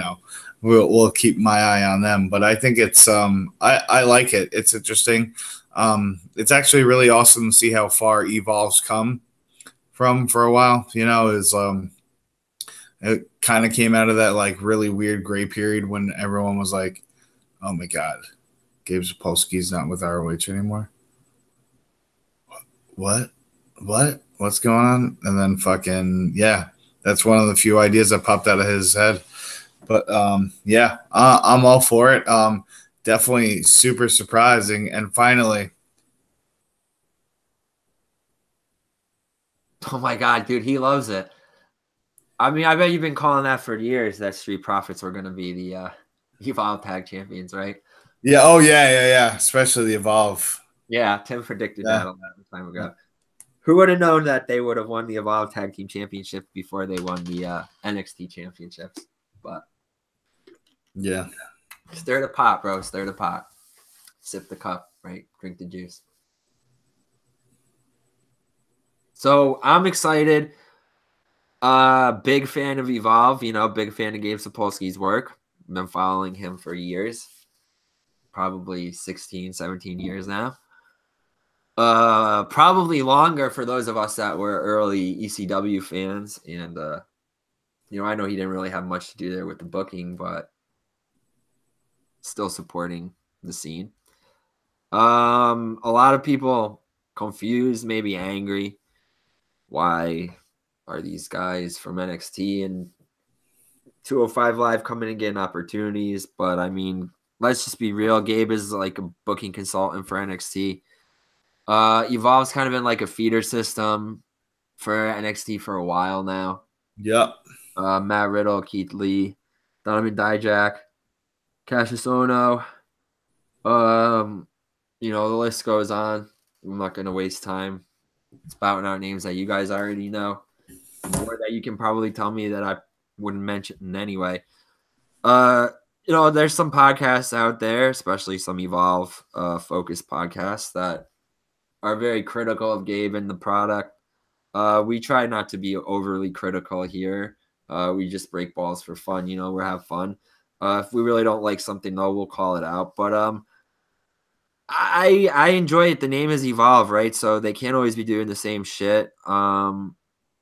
we'll keep my eye on them. But I think it's, I like it. It's interesting. It's actually really awesome to see how far Evolve's come from for a while, it kind of came out of that like really weird gray period when everyone was like, oh my God, Gabe Sapolsky's not with ROH anymore. What? What's going on? And then fucking, yeah, that's one of the few ideas that popped out of his head. But yeah, I'm all for it. Definitely super surprising. And finally. Oh my God, dude, he loves it. I mean, I bet you've been calling that for years that Street Profits were going to be the Evolve Tag Champions, right? Yeah. Oh, yeah. Especially the Evolve. Yeah, Tim predicted that a long time ago. Who would have known that they would have won the Evolve Tag Team Championship before they won the NXT Championships? But yeah, stir the pot, bro. Stir the pot. Sip the cup, right? Drink the juice. So I'm excited. Big fan of Evolve, big fan of Gabe Sapolsky's work. Been following him for years, probably 16, 17 years now. Probably longer for those of us that were early ECW fans. And, I know he didn't really have much to do there with the booking, but still supporting the scene. A lot of people confused, maybe angry. Why are these guys from NXT and 205 Live coming and getting opportunities? But I mean, let's just be real. Gabe is like a booking consultant for NXT. Evolve's kind of been like a feeder system for NXT for a while now. Yep. Matt Riddle, Keith Lee, Donovan Dijak, Cassius Ohno. The list goes on. I'm not going to waste time spouting out names that you guys already know, or that you can probably tell me that I wouldn't mention anyway. There's some podcasts out there, especially some Evolve focused podcasts that are very critical of Gabe and the product. We try not to be overly critical here. We just break balls for fun. We have fun. If we really don't like something, though, we'll call it out. But I enjoy it. The name is Evolve, right? So they can't always be doing the same shit. The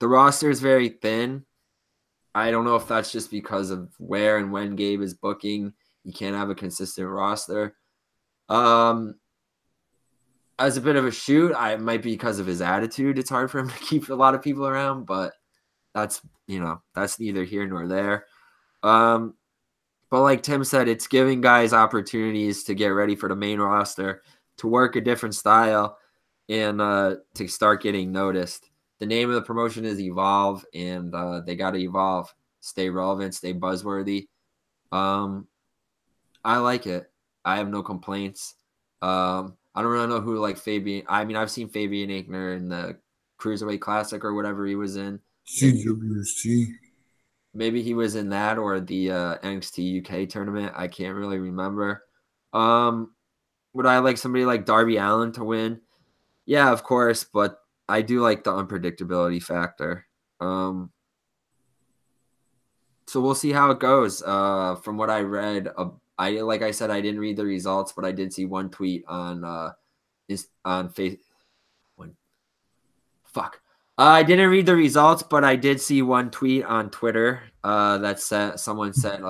roster is very thin. I don't know if that's just because of where and when Gabe is booking. You can't have a consistent roster. As a bit of a shoot, it might be because of his attitude. It's hard for him to keep a lot of people around, but that's neither here nor there. But like Tim said, it's giving guys opportunities to get ready for the main roster, to work a different style, and to start getting noticed. The name of the promotion is Evolve, and they got to evolve, stay relevant, stay buzzworthy. I like it. I have no complaints. I don't really know who like Fabian. I mean, I've seen Fabian Aichner in the Cruiserweight Classic or whatever he was in. CWC. Maybe he was in that or the NXT UK tournament. I can't really remember. Would I like somebody like Darby Allin to win? Yeah, of course, but I do like the unpredictability factor. So we'll see how it goes. From what I read, like I said, I didn't read the results, but I did see one tweet on Facebook. I didn't read the results, but I did see one tweet on Twitter that said someone said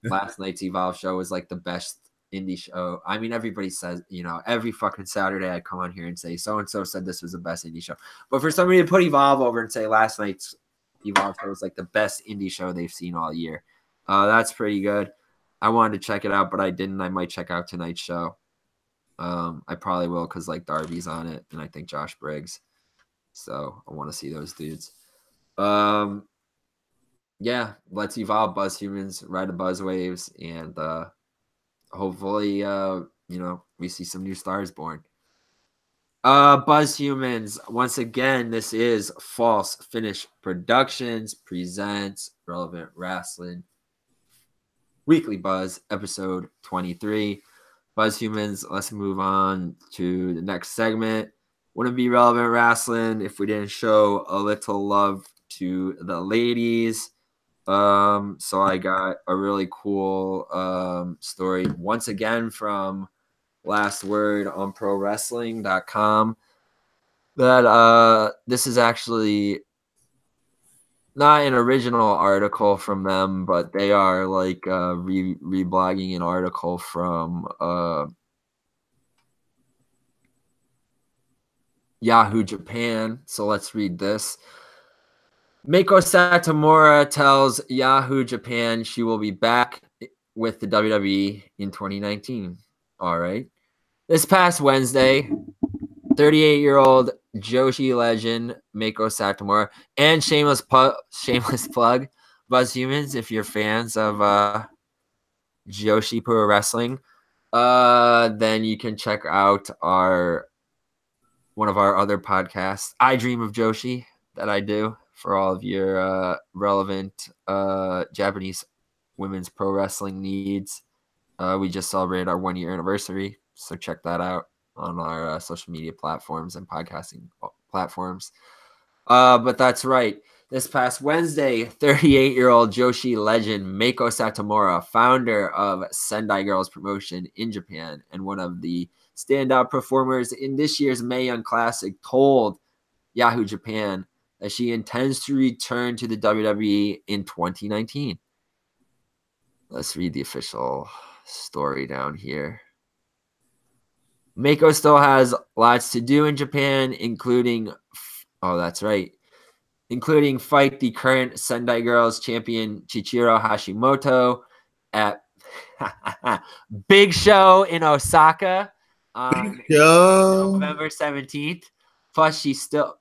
last night's Evolve show was like the best indie show. I mean, everybody says, every fucking Saturday I come on here and say so-and-so said this was the best indie show. But for somebody to put Evolve over and say last night's Evolve show was like the best indie show they've seen all year, that's pretty good. I wanted to check it out, but I didn't. I might check out tonight's show. I probably will because like Darby's on it and I think Josh Briggs. So I want to see those dudes. Yeah, let's evolve, Buzz Humans, ride the buzz waves, and hopefully, we see some new stars born. Buzz Humans, once again, this is False Finish Productions presents Relevant Wrestling Weekly Buzz, episode 23. Buzz Humans, let's move on to the next segment. Wouldn't be Relevant Wrestling if we didn't show a little love to the ladies. So I got a really cool story once again from Last Word on ProWrestling.com that this is actually not an original article from them, but they are like reblogging an article from Yahoo Japan. So let's read this. Meiko Satomura tells Yahoo Japan she will be back with the WWE in 2019. All right. This past Wednesday, 38-year-old Joshi legend Meiko Satomura, and shameless plug, Buzz Humans, if you're fans of Joshi Pro Wrestling, then you can check out one of our other podcasts, I Dream of Joshi, that I do for all of your relevant Japanese women's pro wrestling needs. We just celebrated our 1-year anniversary, so check that out on our social media platforms and podcasting platforms. But that's right. This past Wednesday, 38-year-old Joshi legend Meiko Satomura, founder of Sendai Girls Promotion in Japan and one of the standout performers in this year's Mae Young Classic, told Yahoo Japan that she intends to return to the WWE in 2019. Let's read the official story down here. Meiko still has lots to do in Japan, including fight the current Sendai Girls champion Chichiro Hashimoto at Big Show in Osaka on November 17th. Plus, she still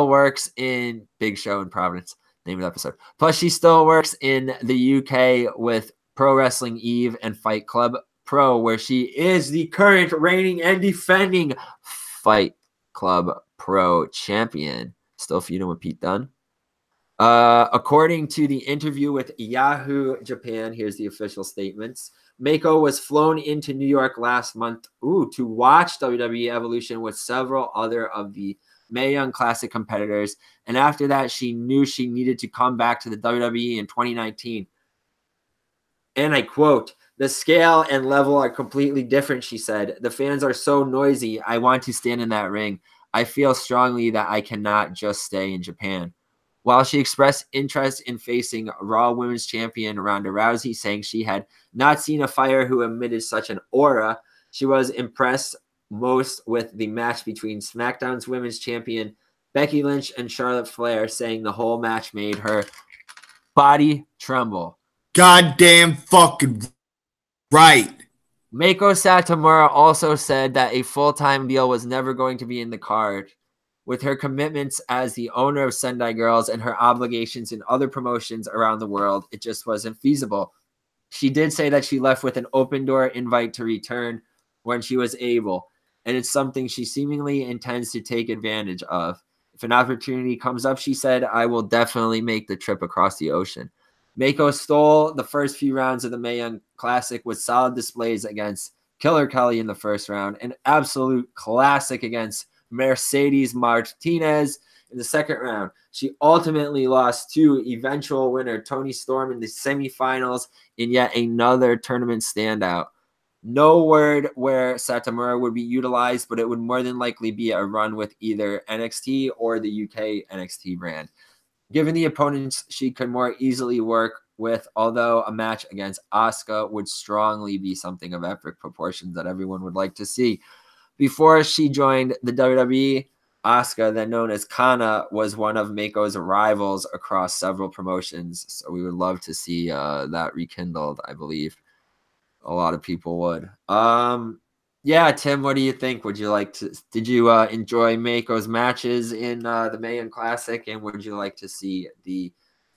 works in Big Show in Providence. Name of the episode. Plus, she still works in the UK with Pro Wrestling Eve and Fight Club Pro, where she is the current reigning and defending Fight Club Pro champion. Still feuding with Pete Dunne. According to the interview with Yahoo Japan, here's the official statements. Meiko was flown into New York last month to watch WWE Evolution with several other of the Mae Young Classic competitors. And after that, she knew she needed to come back to the WWE in 2019. And I quote, "The scale and level are completely different," she said. "The fans are so noisy. I want to stand in that ring. I feel strongly that I cannot just stay in Japan." While she expressed interest in facing Raw Women's Champion Ronda Rousey, saying she had not seen a fighter who emitted such an aura, she was impressed most with the match between SmackDown's Women's Champion Becky Lynch and Charlotte Flair, saying the whole match made her body tremble. Goddamn fucking right. Meiko Satomura also said that a full-time deal was never going to be in the card. With her commitments as the owner of Sendai Girls and her obligations in other promotions around the world, it just wasn't feasible. She did say that she left with an open door invite to return when she was able, and it's something she seemingly intends to take advantage of. If an opportunity comes up, she said, I will definitely make the trip across the ocean. Mako stole the first few rounds of the Mae Young Classic with solid displays against Killer Kelly in the first round, an absolute classic against Mercedes Martinez in the second round. She ultimately lost to eventual winner Toni Storm in the semifinals in yet another tournament standout. No word where Satomura would be utilized, but it would more than likely be a run with either NXT or the UK NXT brand. Given the opponents she could more easily work with, although a match against Asuka would strongly be something of epic proportions that everyone would like to see. Before she joined the WWE, Asuka, then known as Kana, was one of Mako's rivals across several promotions. So we would love to see that rekindled, I believe. A lot of people would. Yeah, Tim, what do you think? Did you enjoy Mako's matches in the Mae Young Classic, and would you like to see the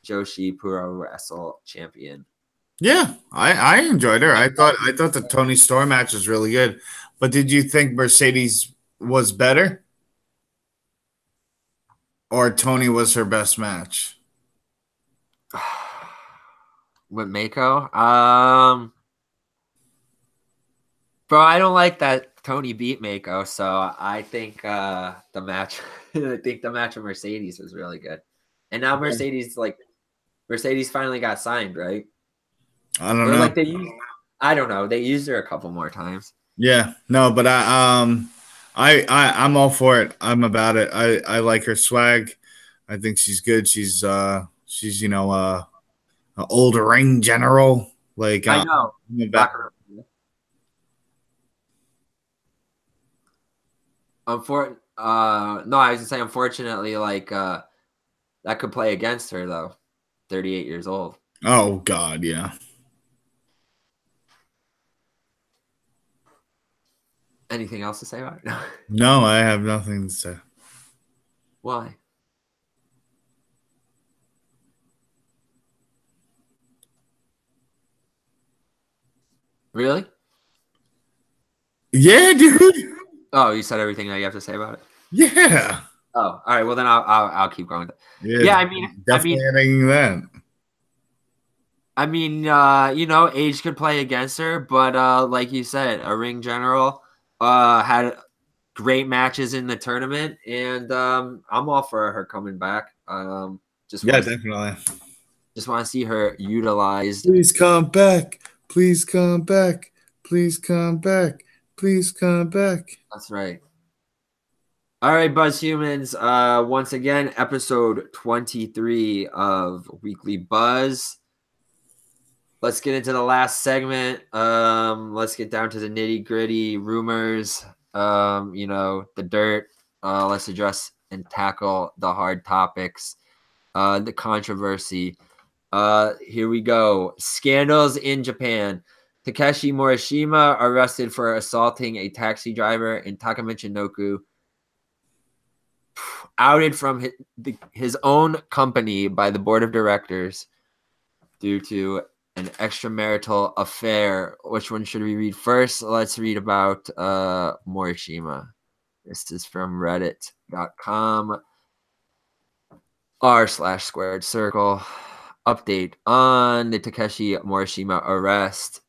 Joshi Pro Wrestle champion? Yeah, I enjoyed her. I thought the Toni Storm match was really good. But did you think Mercedes was better? Or Toni was her best match? With Mako? Bro, I don't like that Toni beat Mako, so I think the match with Mercedes was really good. And now Mercedes finally got signed, right? I don't know. I don't know. They used her a couple more times. Yeah, no, but I'm all for it. I'm about it. I like her swag. I think she's good. She's an old ring general. Like I know. No, I was gonna say unfortunately, that could play against her though. 38 years old. Oh God, yeah. Anything else to say about it? No, I have nothing to say. Why? Really? Yeah, dude. Oh, you said everything that you have to say about it? Yeah. Oh, all right. Well, then I'll keep going. Yeah, I mean, adding that. I mean, age could play against her, but like you said, a ring general had great matches in the tournament, and I'm all for her coming back. Definitely. Just want to see her utilized. Please come back. Please come back. Please come back. Please come back. That's right. All right, Buzz Humans. Once again, episode 23 of Weekly Buzz. Let's get into the last segment. Let's get down to the nitty-gritty rumors. The dirt. Let's address and tackle the hard topics. The controversy. Here we go. Scandals in Japan. Takeshi Morishima arrested for assaulting a taxi driver in Takamichinoku. Outed from his own company by the board of directors due to an extramarital affair. Which one should we read first? Let's read about Morishima. This is from reddit.com r/squared circle. Update on the Takeshi Morishima arrest.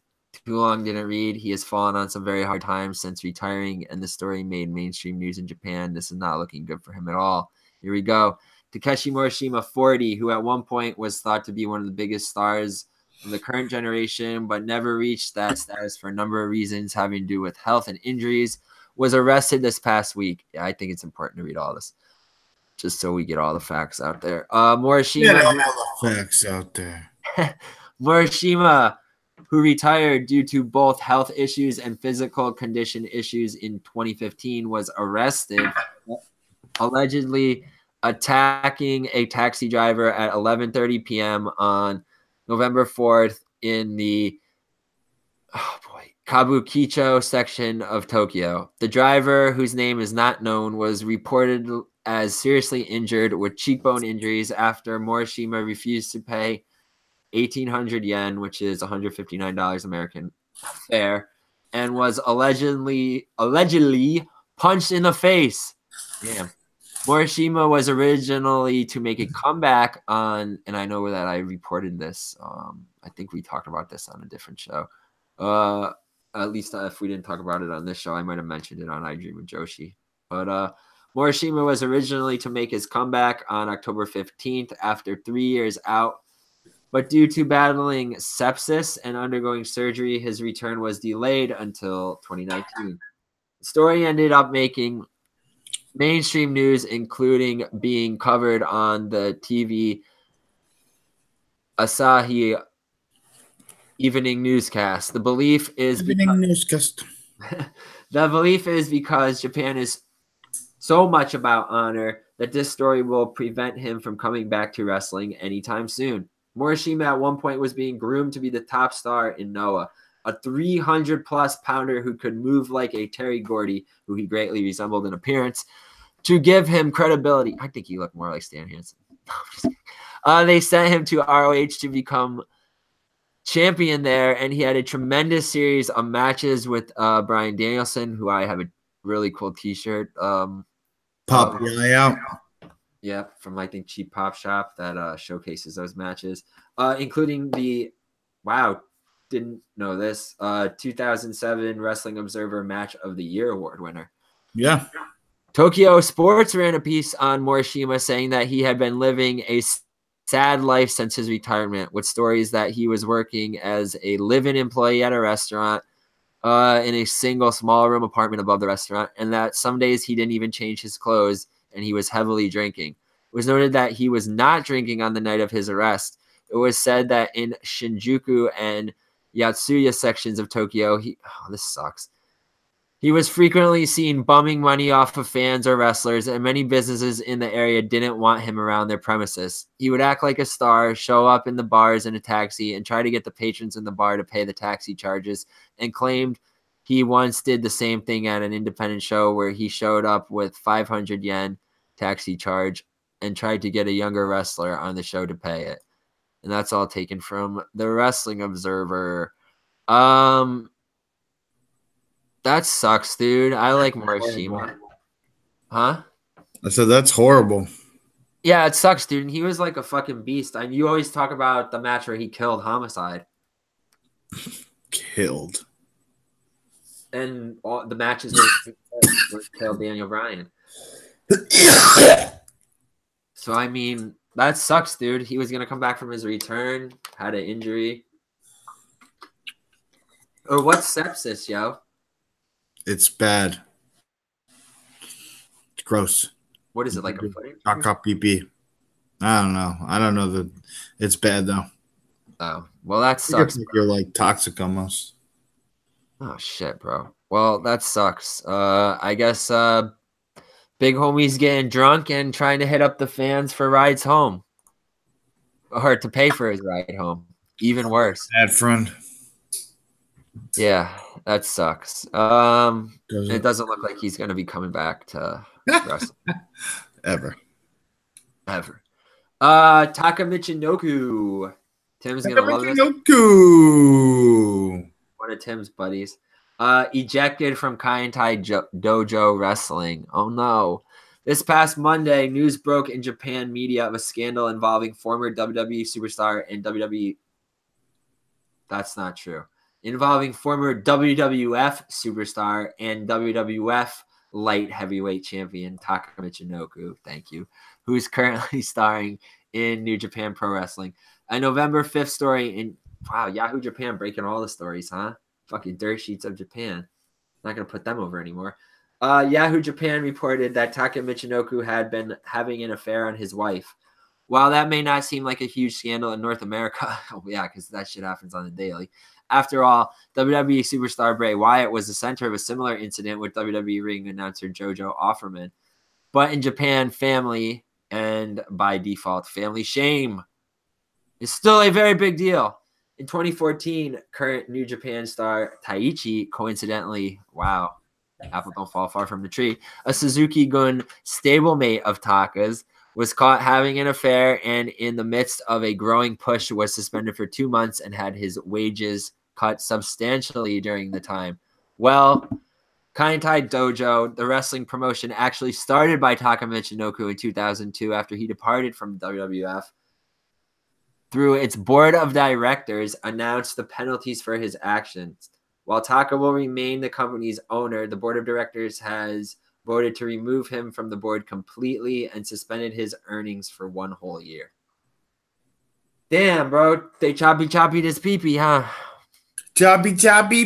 Too long didn't read. He has fallen on some very hard times since retiring, and the story made mainstream news in Japan. This is not looking good for him at all. Here we go. Takeshi Morishima, 40, who at one point was thought to be one of the biggest stars of the current generation, but never reached that status for a number of reasons having to do with health and injuries, was arrested this past week. Yeah, I think it's important to read all this, just so we get all the facts out there. Morishima, all the facts out there. Morishima, who retired due to both health issues and physical condition issues in 2015, was arrested, allegedly attacking a taxi driver at 11:30 p.m. on November 4th in the Kabukicho section of Tokyo. The driver, whose name is not known, was reported as seriously injured with cheekbone injuries after Morishima refused to pay 1,800 yen, which is $159 American fare, and was allegedly punched in the face. Damn. Morishima was originally to make a comeback on, and I know that I reported this. I think we talked about this on a different show. At least if we didn't talk about it on this show, I might have mentioned it on I Dream with Joshi. But Morishima was originally to make his comeback on October 15th after 3 years out. But due to battling sepsis and undergoing surgery, his return was delayed until 2019. The story ended up making mainstream news, including being covered on the TV Asahi Evening Newscast. The belief is because Japan is so much about honor that this story will prevent him from coming back to wrestling anytime soon. Morishima at one point was being groomed to be the top star in Noah, a 300-plus pounder who could move like a Terry Gordy, who he greatly resembled in appearance, to give him credibility. I think he looked more like Stan Hansen. They sent him to ROH to become champion there, and he had a tremendous series of matches with Bryan Danielson, who I have a really cool T-shirt. Pop the eye out. Yeah, from I think Cheap Pop Shop that showcases those matches, including the didn't know this 2007 Wrestling Observer Match of the Year award winner. Yeah. Tokyo Sports ran a piece on Morishima saying that he had been living a sad life since his retirement, with stories that he was working as a live-in employee at a restaurant in a single small room apartment above the restaurant, and that some days he didn't even change his clothes and he was heavily drinking. It was noted that he was not drinking on the night of his arrest. It was said that in Shinjuku and Yatsuya sections of Tokyo, this sucks. He was frequently seen bumming money off of fans or wrestlers, and many businesses in the area didn't want him around their premises. He would act like a star, show up in the bars in a taxi, and try to get the patrons in the bar to pay the taxi charges, and claimed he once did the same thing at an independent show where he showed up with 500 yen taxi charge and tried to get a younger wrestler on the show to pay it. And that's all taken from the Wrestling Observer. That sucks, dude. I like Morishima. Huh? I said that's horrible. Yeah, it sucks, dude. He was like a fucking beast. You always talk about the match where he killed Homicide. Killed. And all the matches where he killed Daniel Bryan. So, I mean, that sucks, dude. He was going to come back from his return, had an injury. Or what's sepsis, yo? It's bad. It's gross. What is it, like a footing? Cock pee. I don't know. I don't know. It's bad, though. Oh, well, that sucks. You're like toxic almost. Oh, shit, bro. Well, that sucks. I guess Big Homie's getting drunk and trying to hit up the fans for rides home. Or to pay for his ride home. Even worse. Bad friend. Yeah, that sucks. It doesn't look like he's going to be coming back to wrestling. Ever. Taka Michinoku. Tim's going to love this. One of Tim's buddies. Ejected from Kaientai Dojo Wrestling. Oh, no. This past Monday, news broke in Japan media of a scandal involving former WWE superstar and WWE. That's not true. Involving former WWF superstar and WWF light heavyweight champion Taka Michinoku, thank you, who's currently starring in New Japan Pro Wrestling. A November 5th story in, Yahoo Japan breaking all the stories, huh? Fucking dirt sheets of Japan. Not going to put them over anymore. Yahoo Japan reported that Taka Michinoku had been having an affair on his wife. While that may not seem like a huge scandal in North America, because that shit happens on the daily. After all, WWE superstar Bray Wyatt was the center of a similar incident with WWE ring announcer Jojo Offerman. But in Japan, family, and by default, family shame, is still a very big deal. In 2014, current New Japan star Taichi, coincidentally, apple don't fall far from the tree, a Suzuki-gun stablemate of Taka's, was caught having an affair and in the midst of a growing push was suspended for 2 months and had his wages cut substantially during the time. Well, Kaientai Dojo, the wrestling promotion actually started by Taka Michinoku in 2002 after he departed from WWF, through its board of directors, announced the penalties for his actions. While Taka will remain the company's owner, the board of directors has voted to remove him from the board completely and suspended his earnings for 1 whole year. Damn, bro. They choppy this pee-pee, huh? Choppy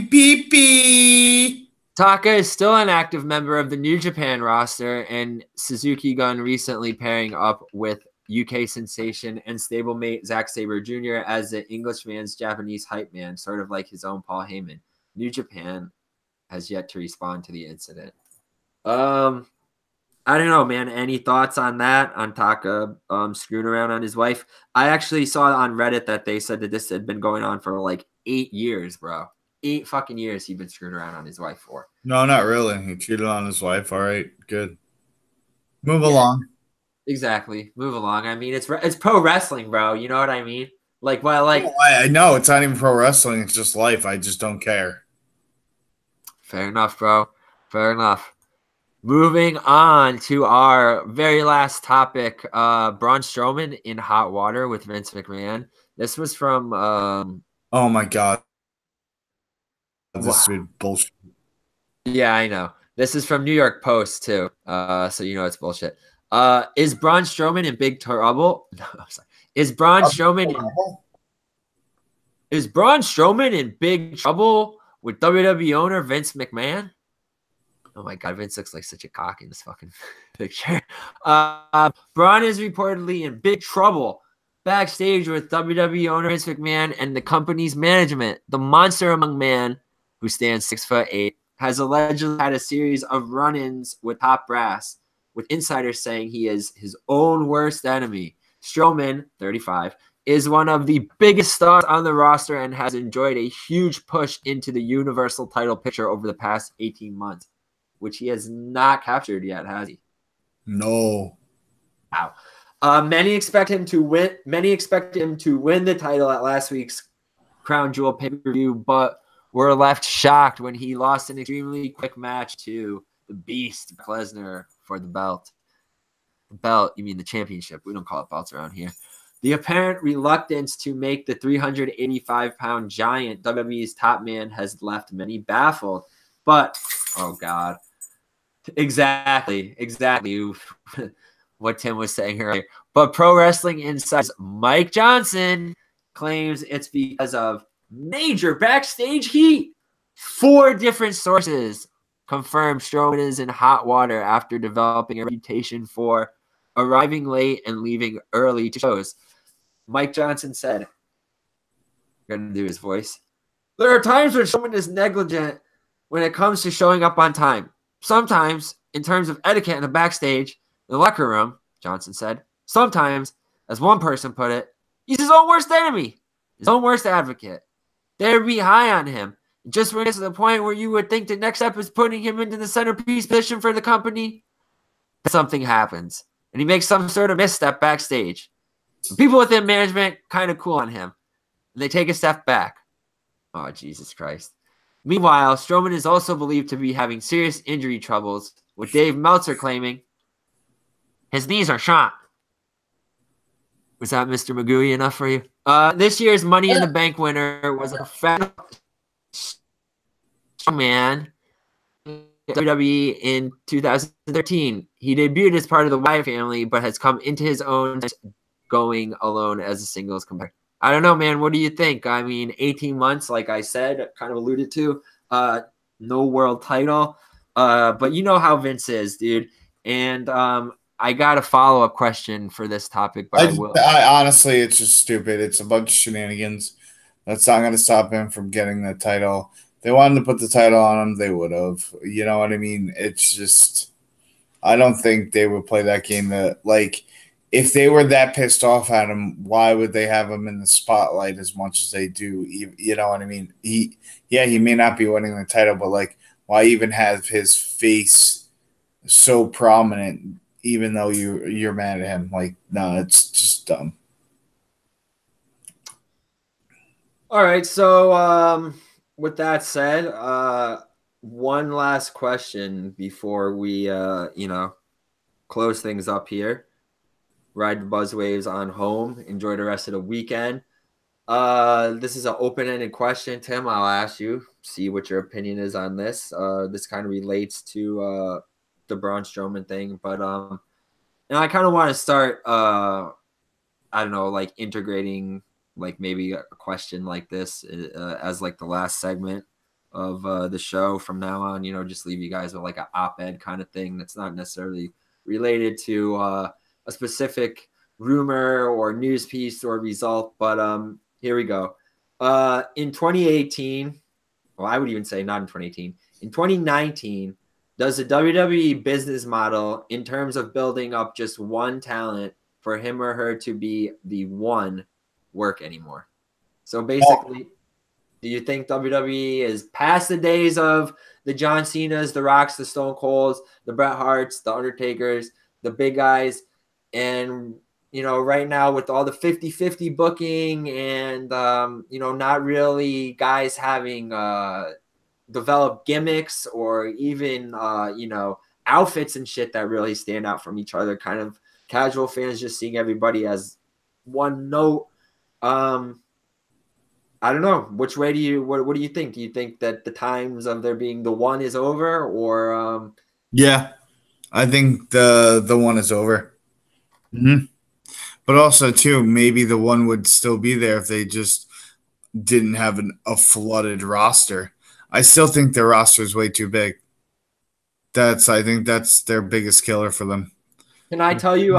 pee-pee. Taka is still an active member of the New Japan roster, and Suzuki Gun recently pairing up with UK sensation and stablemate Zack Sabre Jr. as the Englishman's Japanese hype man, sort of like his own Paul Heyman. New Japan has yet to respond to the incident. I don't know, man. Any thoughts on that? On Taka screwing around on his wife? I actually saw on Reddit that they said that this had been going on for like 8 years, bro. 8 fucking years he'd been screwing around on his wife for. No, not really. He cheated on his wife. All right, good. Move along. Exactly. Move along. I mean, it's pro wrestling, bro. You know what I mean? Like, well, like I know it's not even pro wrestling. It's just life. I just don't care. Fair enough, bro. Fair enough. Moving on to our very last topic, Braun Strowman in hot water with Vince McMahon. This was from oh my god. This is bullshit. Yeah, I know. This is from New York Post too. So you know it's bullshit. Is Braun Strowman in big trouble? No, I'm sorry. Is Braun Strowman in big trouble with WWE owner Vince McMahon? Oh my god, Vince looks like such a cock in this fucking picture. Braun is reportedly in big trouble backstage with WWE owner Vince McMahon and the company's management. The monster among men, who stands 6'8", has allegedly had a series of run-ins with top brass, with insiders saying he is his own worst enemy. Strowman, 35, is one of the biggest stars on the roster and has enjoyed a huge push into the Universal title picture over the past 18 months, which he has not captured yet, has he? No. Wow. Many expect him to win the title at last week's Crown Jewel pay-per-view, but were left shocked when he lost an extremely quick match to the Beast, Lesnar, for the belt. The belt, you mean the championship. We don't call it belts around here. The apparent reluctance to make the 385-pound giant WWE's top man has left many baffled. But, oh God. Exactly what Tim was saying earlier. But Pro Wrestling Insider's Mike Johnson claims it's because of major backstage heat. 4 different sources confirmed Strowman is in hot water after developing a reputation for arriving late and leaving early to shows. Mike Johnson said, I'm going to do his voice. There are times when Strowman is negligent when it comes to showing up on time. Sometimes, in terms of etiquette in the backstage, in the locker room, Johnson said, sometimes, as one person put it, he's his own worst enemy, his own worst advocate. They'd be high on him. Just when it's to the point where you would think the next step is putting him into the centerpiece position for the company, something happens. And he makes some sort of misstep backstage. People within management kind of cool on him. And they take a step back. Oh, Jesus Christ. Meanwhile, Strowman is also believed to be having serious injury troubles, with Dave Meltzer claiming his knees are shot. Was that Mr. Magooey enough for you? This year's Money in the Bank winner was a fat man WWE in 2013. He debuted as part of the Wyatt family, but has come into his own going alone as a singles competitor. I don't know, man. What do you think? I mean, 18 months, like I said, kind of alluded to, no world title. But you know how Vince is, dude. And I got a follow-up question for this topic, but I honestly, it's just stupid. It's a bunch of shenanigans. That's not going to stop him from getting the title. If they wanted to put the title on him, they would have. You know what I mean? It's just, I don't think they would play that game that, like, if they were that pissed off at him, why would they have him in the spotlight as much as they do? You know what I mean? He may not be winning the title, but, like, why even have his face so prominent, even though you're mad at him? Like, no, it's just dumb. All right, so with that said, one last question before we, close things up here. Ride the Buzzwaves on home. Enjoy the rest of the weekend. This is an open-ended question, Tim. I'll ask you, see what your opinion is on this. This kind of relates to the Braun Strowman thing, but I kind of want to start, I don't know, like integrating like maybe a question like this as like the last segment of the show from now on. Just leave you guys with like an op-ed kind of thing that's not necessarily related to a specific rumor or news piece or result, but here we go. In 2018, well, I would even say not in 2018. In 2019, does the WWE business model in terms of building up just one talent for him or her to be the one work anymore? So basically, do you think WWE is past the days of the John Cenas, the Rocks, the Stone Colds, the Bret Harts, the Undertakers, the big guys, and right now with all the 50-50 booking and, not really guys having developed gimmicks or even, outfits and shit that really stand out from each other, kind of casual fans just seeing everybody as one note. I don't know. Which way do you, what do you think? Do you think that the times of there being the one is over or? Yeah, I think the one is over. Mm-hmm. But also, too, maybe the one would still be there if they just didn't have a flooded roster. I still think their roster is way too big. I think that's their biggest killer for them. Can I tell you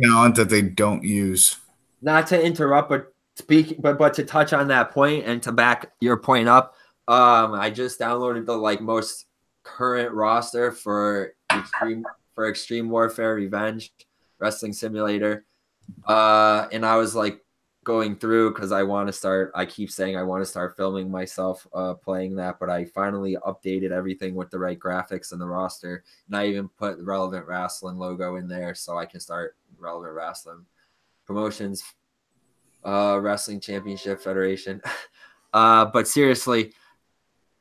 talent that they don't use? Not to interrupt, but to touch on that point and to back your point up, I just downloaded the most current roster for Extreme Warfare Revenge Wrestling Simulator. And I was going through because I keep saying I want to start filming myself playing that, but I finally updated everything with the right graphics and the roster. And I even put the Relevant Wrestling logo in there so I can start Relevant Wrestling Promotions, Wrestling Championship Federation. But seriously,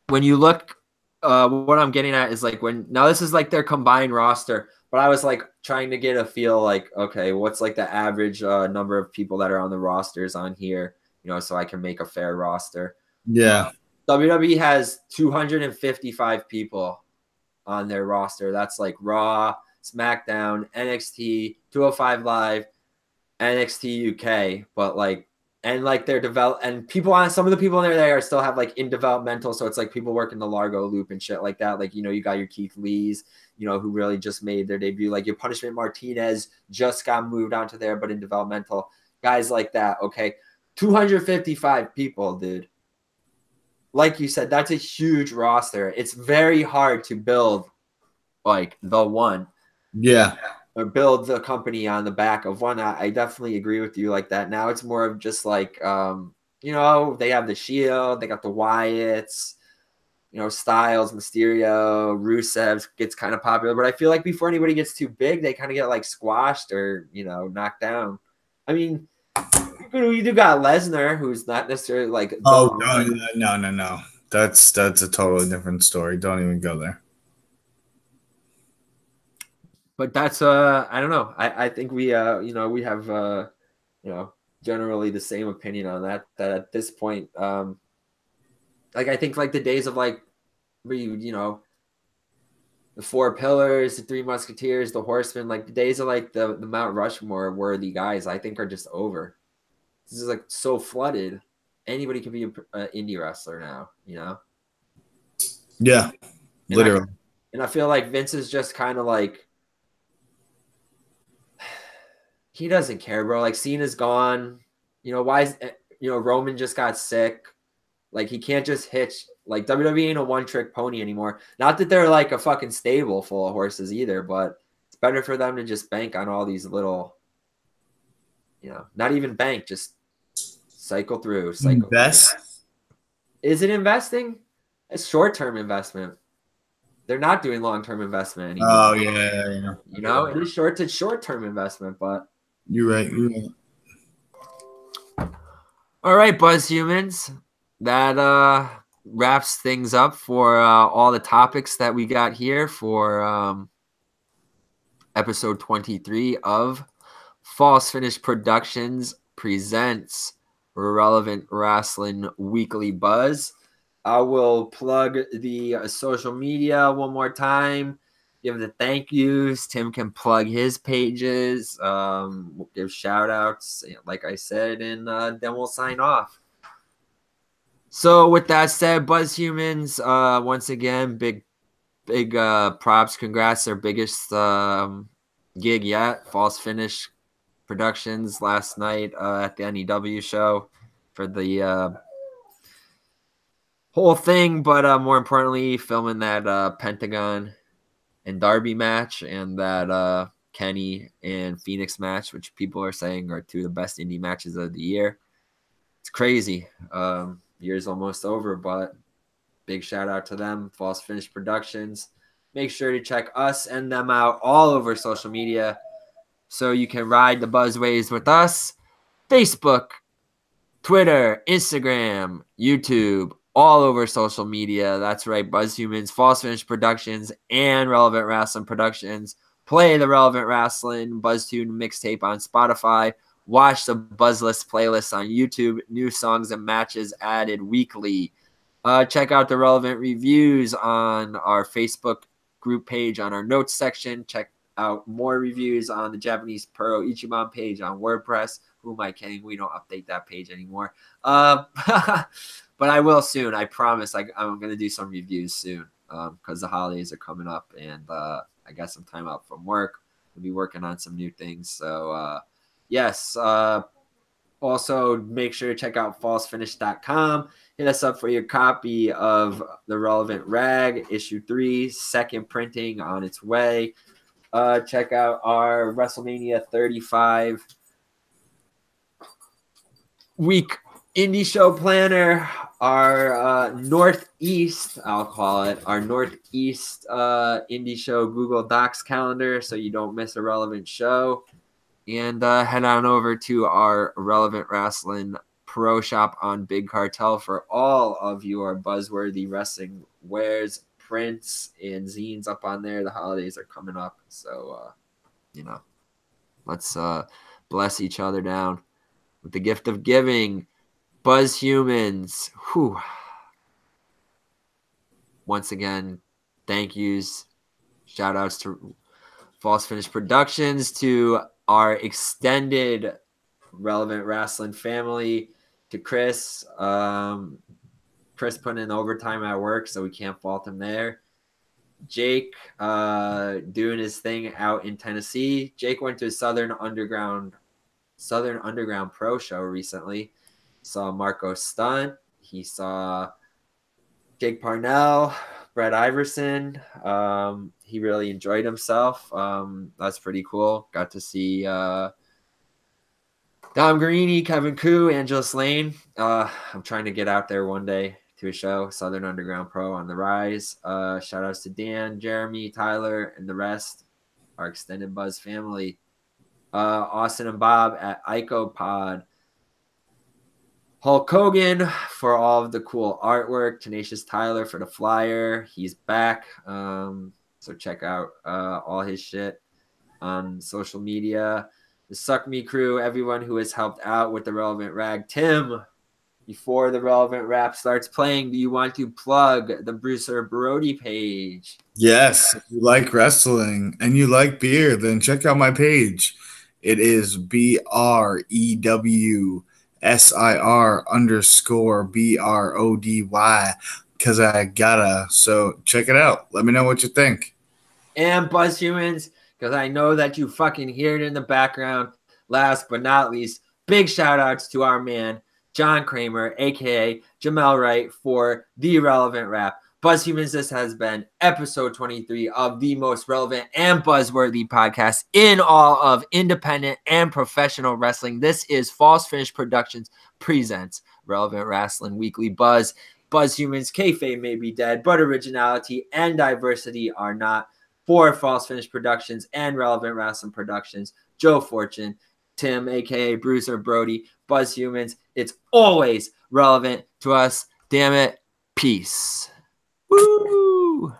when you look, what I'm getting at is now this is their combined roster. But I was trying to get a feel okay, what's the average number of people that are on the rosters on here, so I can make a fair roster. Yeah. WWE has 255 people on their roster. That's Raw, SmackDown, NXT, 205 Live, NXT UK. But they're and people on some of the people in there are still have in developmental. So it's people working the Largo loop and shit like that. You got your Keith Lees, who really just made their debut. Your Punishment Martinez just got moved onto there, but in developmental. Guys like that, okay? 255 people, dude. Like you said, that's a huge roster. It's very hard to build, the one. Yeah. Or build the company on the back of one. I definitely agree with you like that. Now it's more of just they have the Shield, they got the Wyatts, Styles, Mysterio, Rusev gets kind of popular. But I feel before anybody gets too big, they kind of get squashed or, knocked down. I mean, you do got Lesnar, who's not necessarily Oh, no. That's a totally different story. Don't even go there. But that's I don't know. I think we we have generally the same opinion on that at this point. I think the days of where the Four Pillars, the Three Musketeers, the Horsemen, the days of the Mount Rushmore worthy guys, I think are just over. This is so flooded. Anybody can be an indie wrestler now, Yeah, literally. And I feel Vince is just kind of he doesn't care, bro. Cena's gone. Why is Roman just got sick? He can't just hitch. WWE ain't a one-trick pony anymore. Not that they're a fucking stable full of horses either, but it's better for them to just bank on all these little, not even bank, just cycle through. Invest? Is it investing? It's short-term investment. They're not doing long-term investment anymore. Oh, yeah. It is short-term investment, but You're right. All right, Buzz Humans. That wraps things up for all the topics that we got here for episode 23 of False Finish Productions presents Relevant Wrestling Weekly Buzz. I will plug the social media one more time. Give the thank yous. Tim can plug his pages, give shout outs, like I said, and then we'll sign off. So with that said, Buzz Humans, once again, big props. Congrats, their biggest gig yet. False Finish Productions last night at the NEW show for the whole thing, but more importantly, filming that Pentagon and Darby match and that Kenny and Phoenix match, which people are saying are two of the best indie matches of the year. It's crazy. Year's almost over, but big shout out to them, False Finish Productions. Make sure to check us and them out all over social media so you can ride the buzzways with us. Facebook, Twitter, Instagram, YouTube, all over social media. That's right, Buzz Humans, False Finish Productions, and Relevant Wrestling Productions. Play the Relevant Wrestling BuzzTune mixtape on Spotify. Watch the Buzzlist playlist on YouTube. New songs and matches added weekly. Check out the relevant reviews on our Facebook group page on our notes section. Check out more reviews on the Japanese Pro Ichiban page on WordPress. Who am I kidding? We don't update that page anymore. But I will soon. I promise. I'm going to do some reviews soon because the holidays are coming up and I got some time out from work. We'll be working on some new things. So, yes. Also, make sure to check out falsefinish.com. Hit us up for your copy of The Relevant Rag, issue 3, second printing on its way. Check out our WrestleMania 35 week indie show planner, our Northeast, I'll call it, our Northeast indie show Google Docs calendar so you don't miss a relevant show. And head on over to our Relevant Wrestling Pro Shop on Big Cartel for all of your buzzworthy wrestling wares, prints, and zines up on there. The holidays are coming up. So, let's bless each other down with the gift of giving. Buzz Humans. Whew. Once again, thank yous. Shout outs to False Finish Productions, to our extended Relevant Wrestling family, to Chris. Chris putting in overtime at work, so we can't fault him there. Jake doing his thing out in Tennessee. Jake went to Southern Underground Pro show recently. Saw Marco Stunt. He saw Jake Parnell, Brett Iverson. He really enjoyed himself. That's pretty cool. Got to see Dom Guarini, Kevin Koo, Angelus Lane. I'm trying to get out there one day to a show. Southern Underground Pro on the rise. Shout outs to Dan, Jeremy, Tyler, and the rest, our extended Buzz family. Austin and Bob at IcoPod. Hulk Hogan for all of the cool artwork. Tenacious Tyler for the flyer. He's back. So check out all his shit on social media. The Suck Me crew, everyone who has helped out with the Relevant Rag. Tim, before the Relevant Rap starts playing, do you want to plug the Bruiser Brody page? Yes. If you like wrestling and you like beer, then check out my page. It is BREWSIR_BRODY because I gotta. So check it out. Let me know what you think. And Buzz Humans, because I know that you fucking hear it in the background. Last but not least, big shout outs to our man, John Kramer, a.k.a. Jamel Wright, for the Relevant Rap. Buzz Humans, this has been episode 23 of the most relevant and buzzworthy podcast in all of independent and professional wrestling. This is False Finish Productions presents Relevant Wrestling Weekly Buzz. Buzz Humans, kayfabe may be dead, but originality and diversity are not. For False Finish Productions and Relevant Wrestling Productions, Joe Fortune, Tim, a.k.a. Bruiser Brody, Buzz Humans, it's always relevant to us. Damn it. Peace. Woo!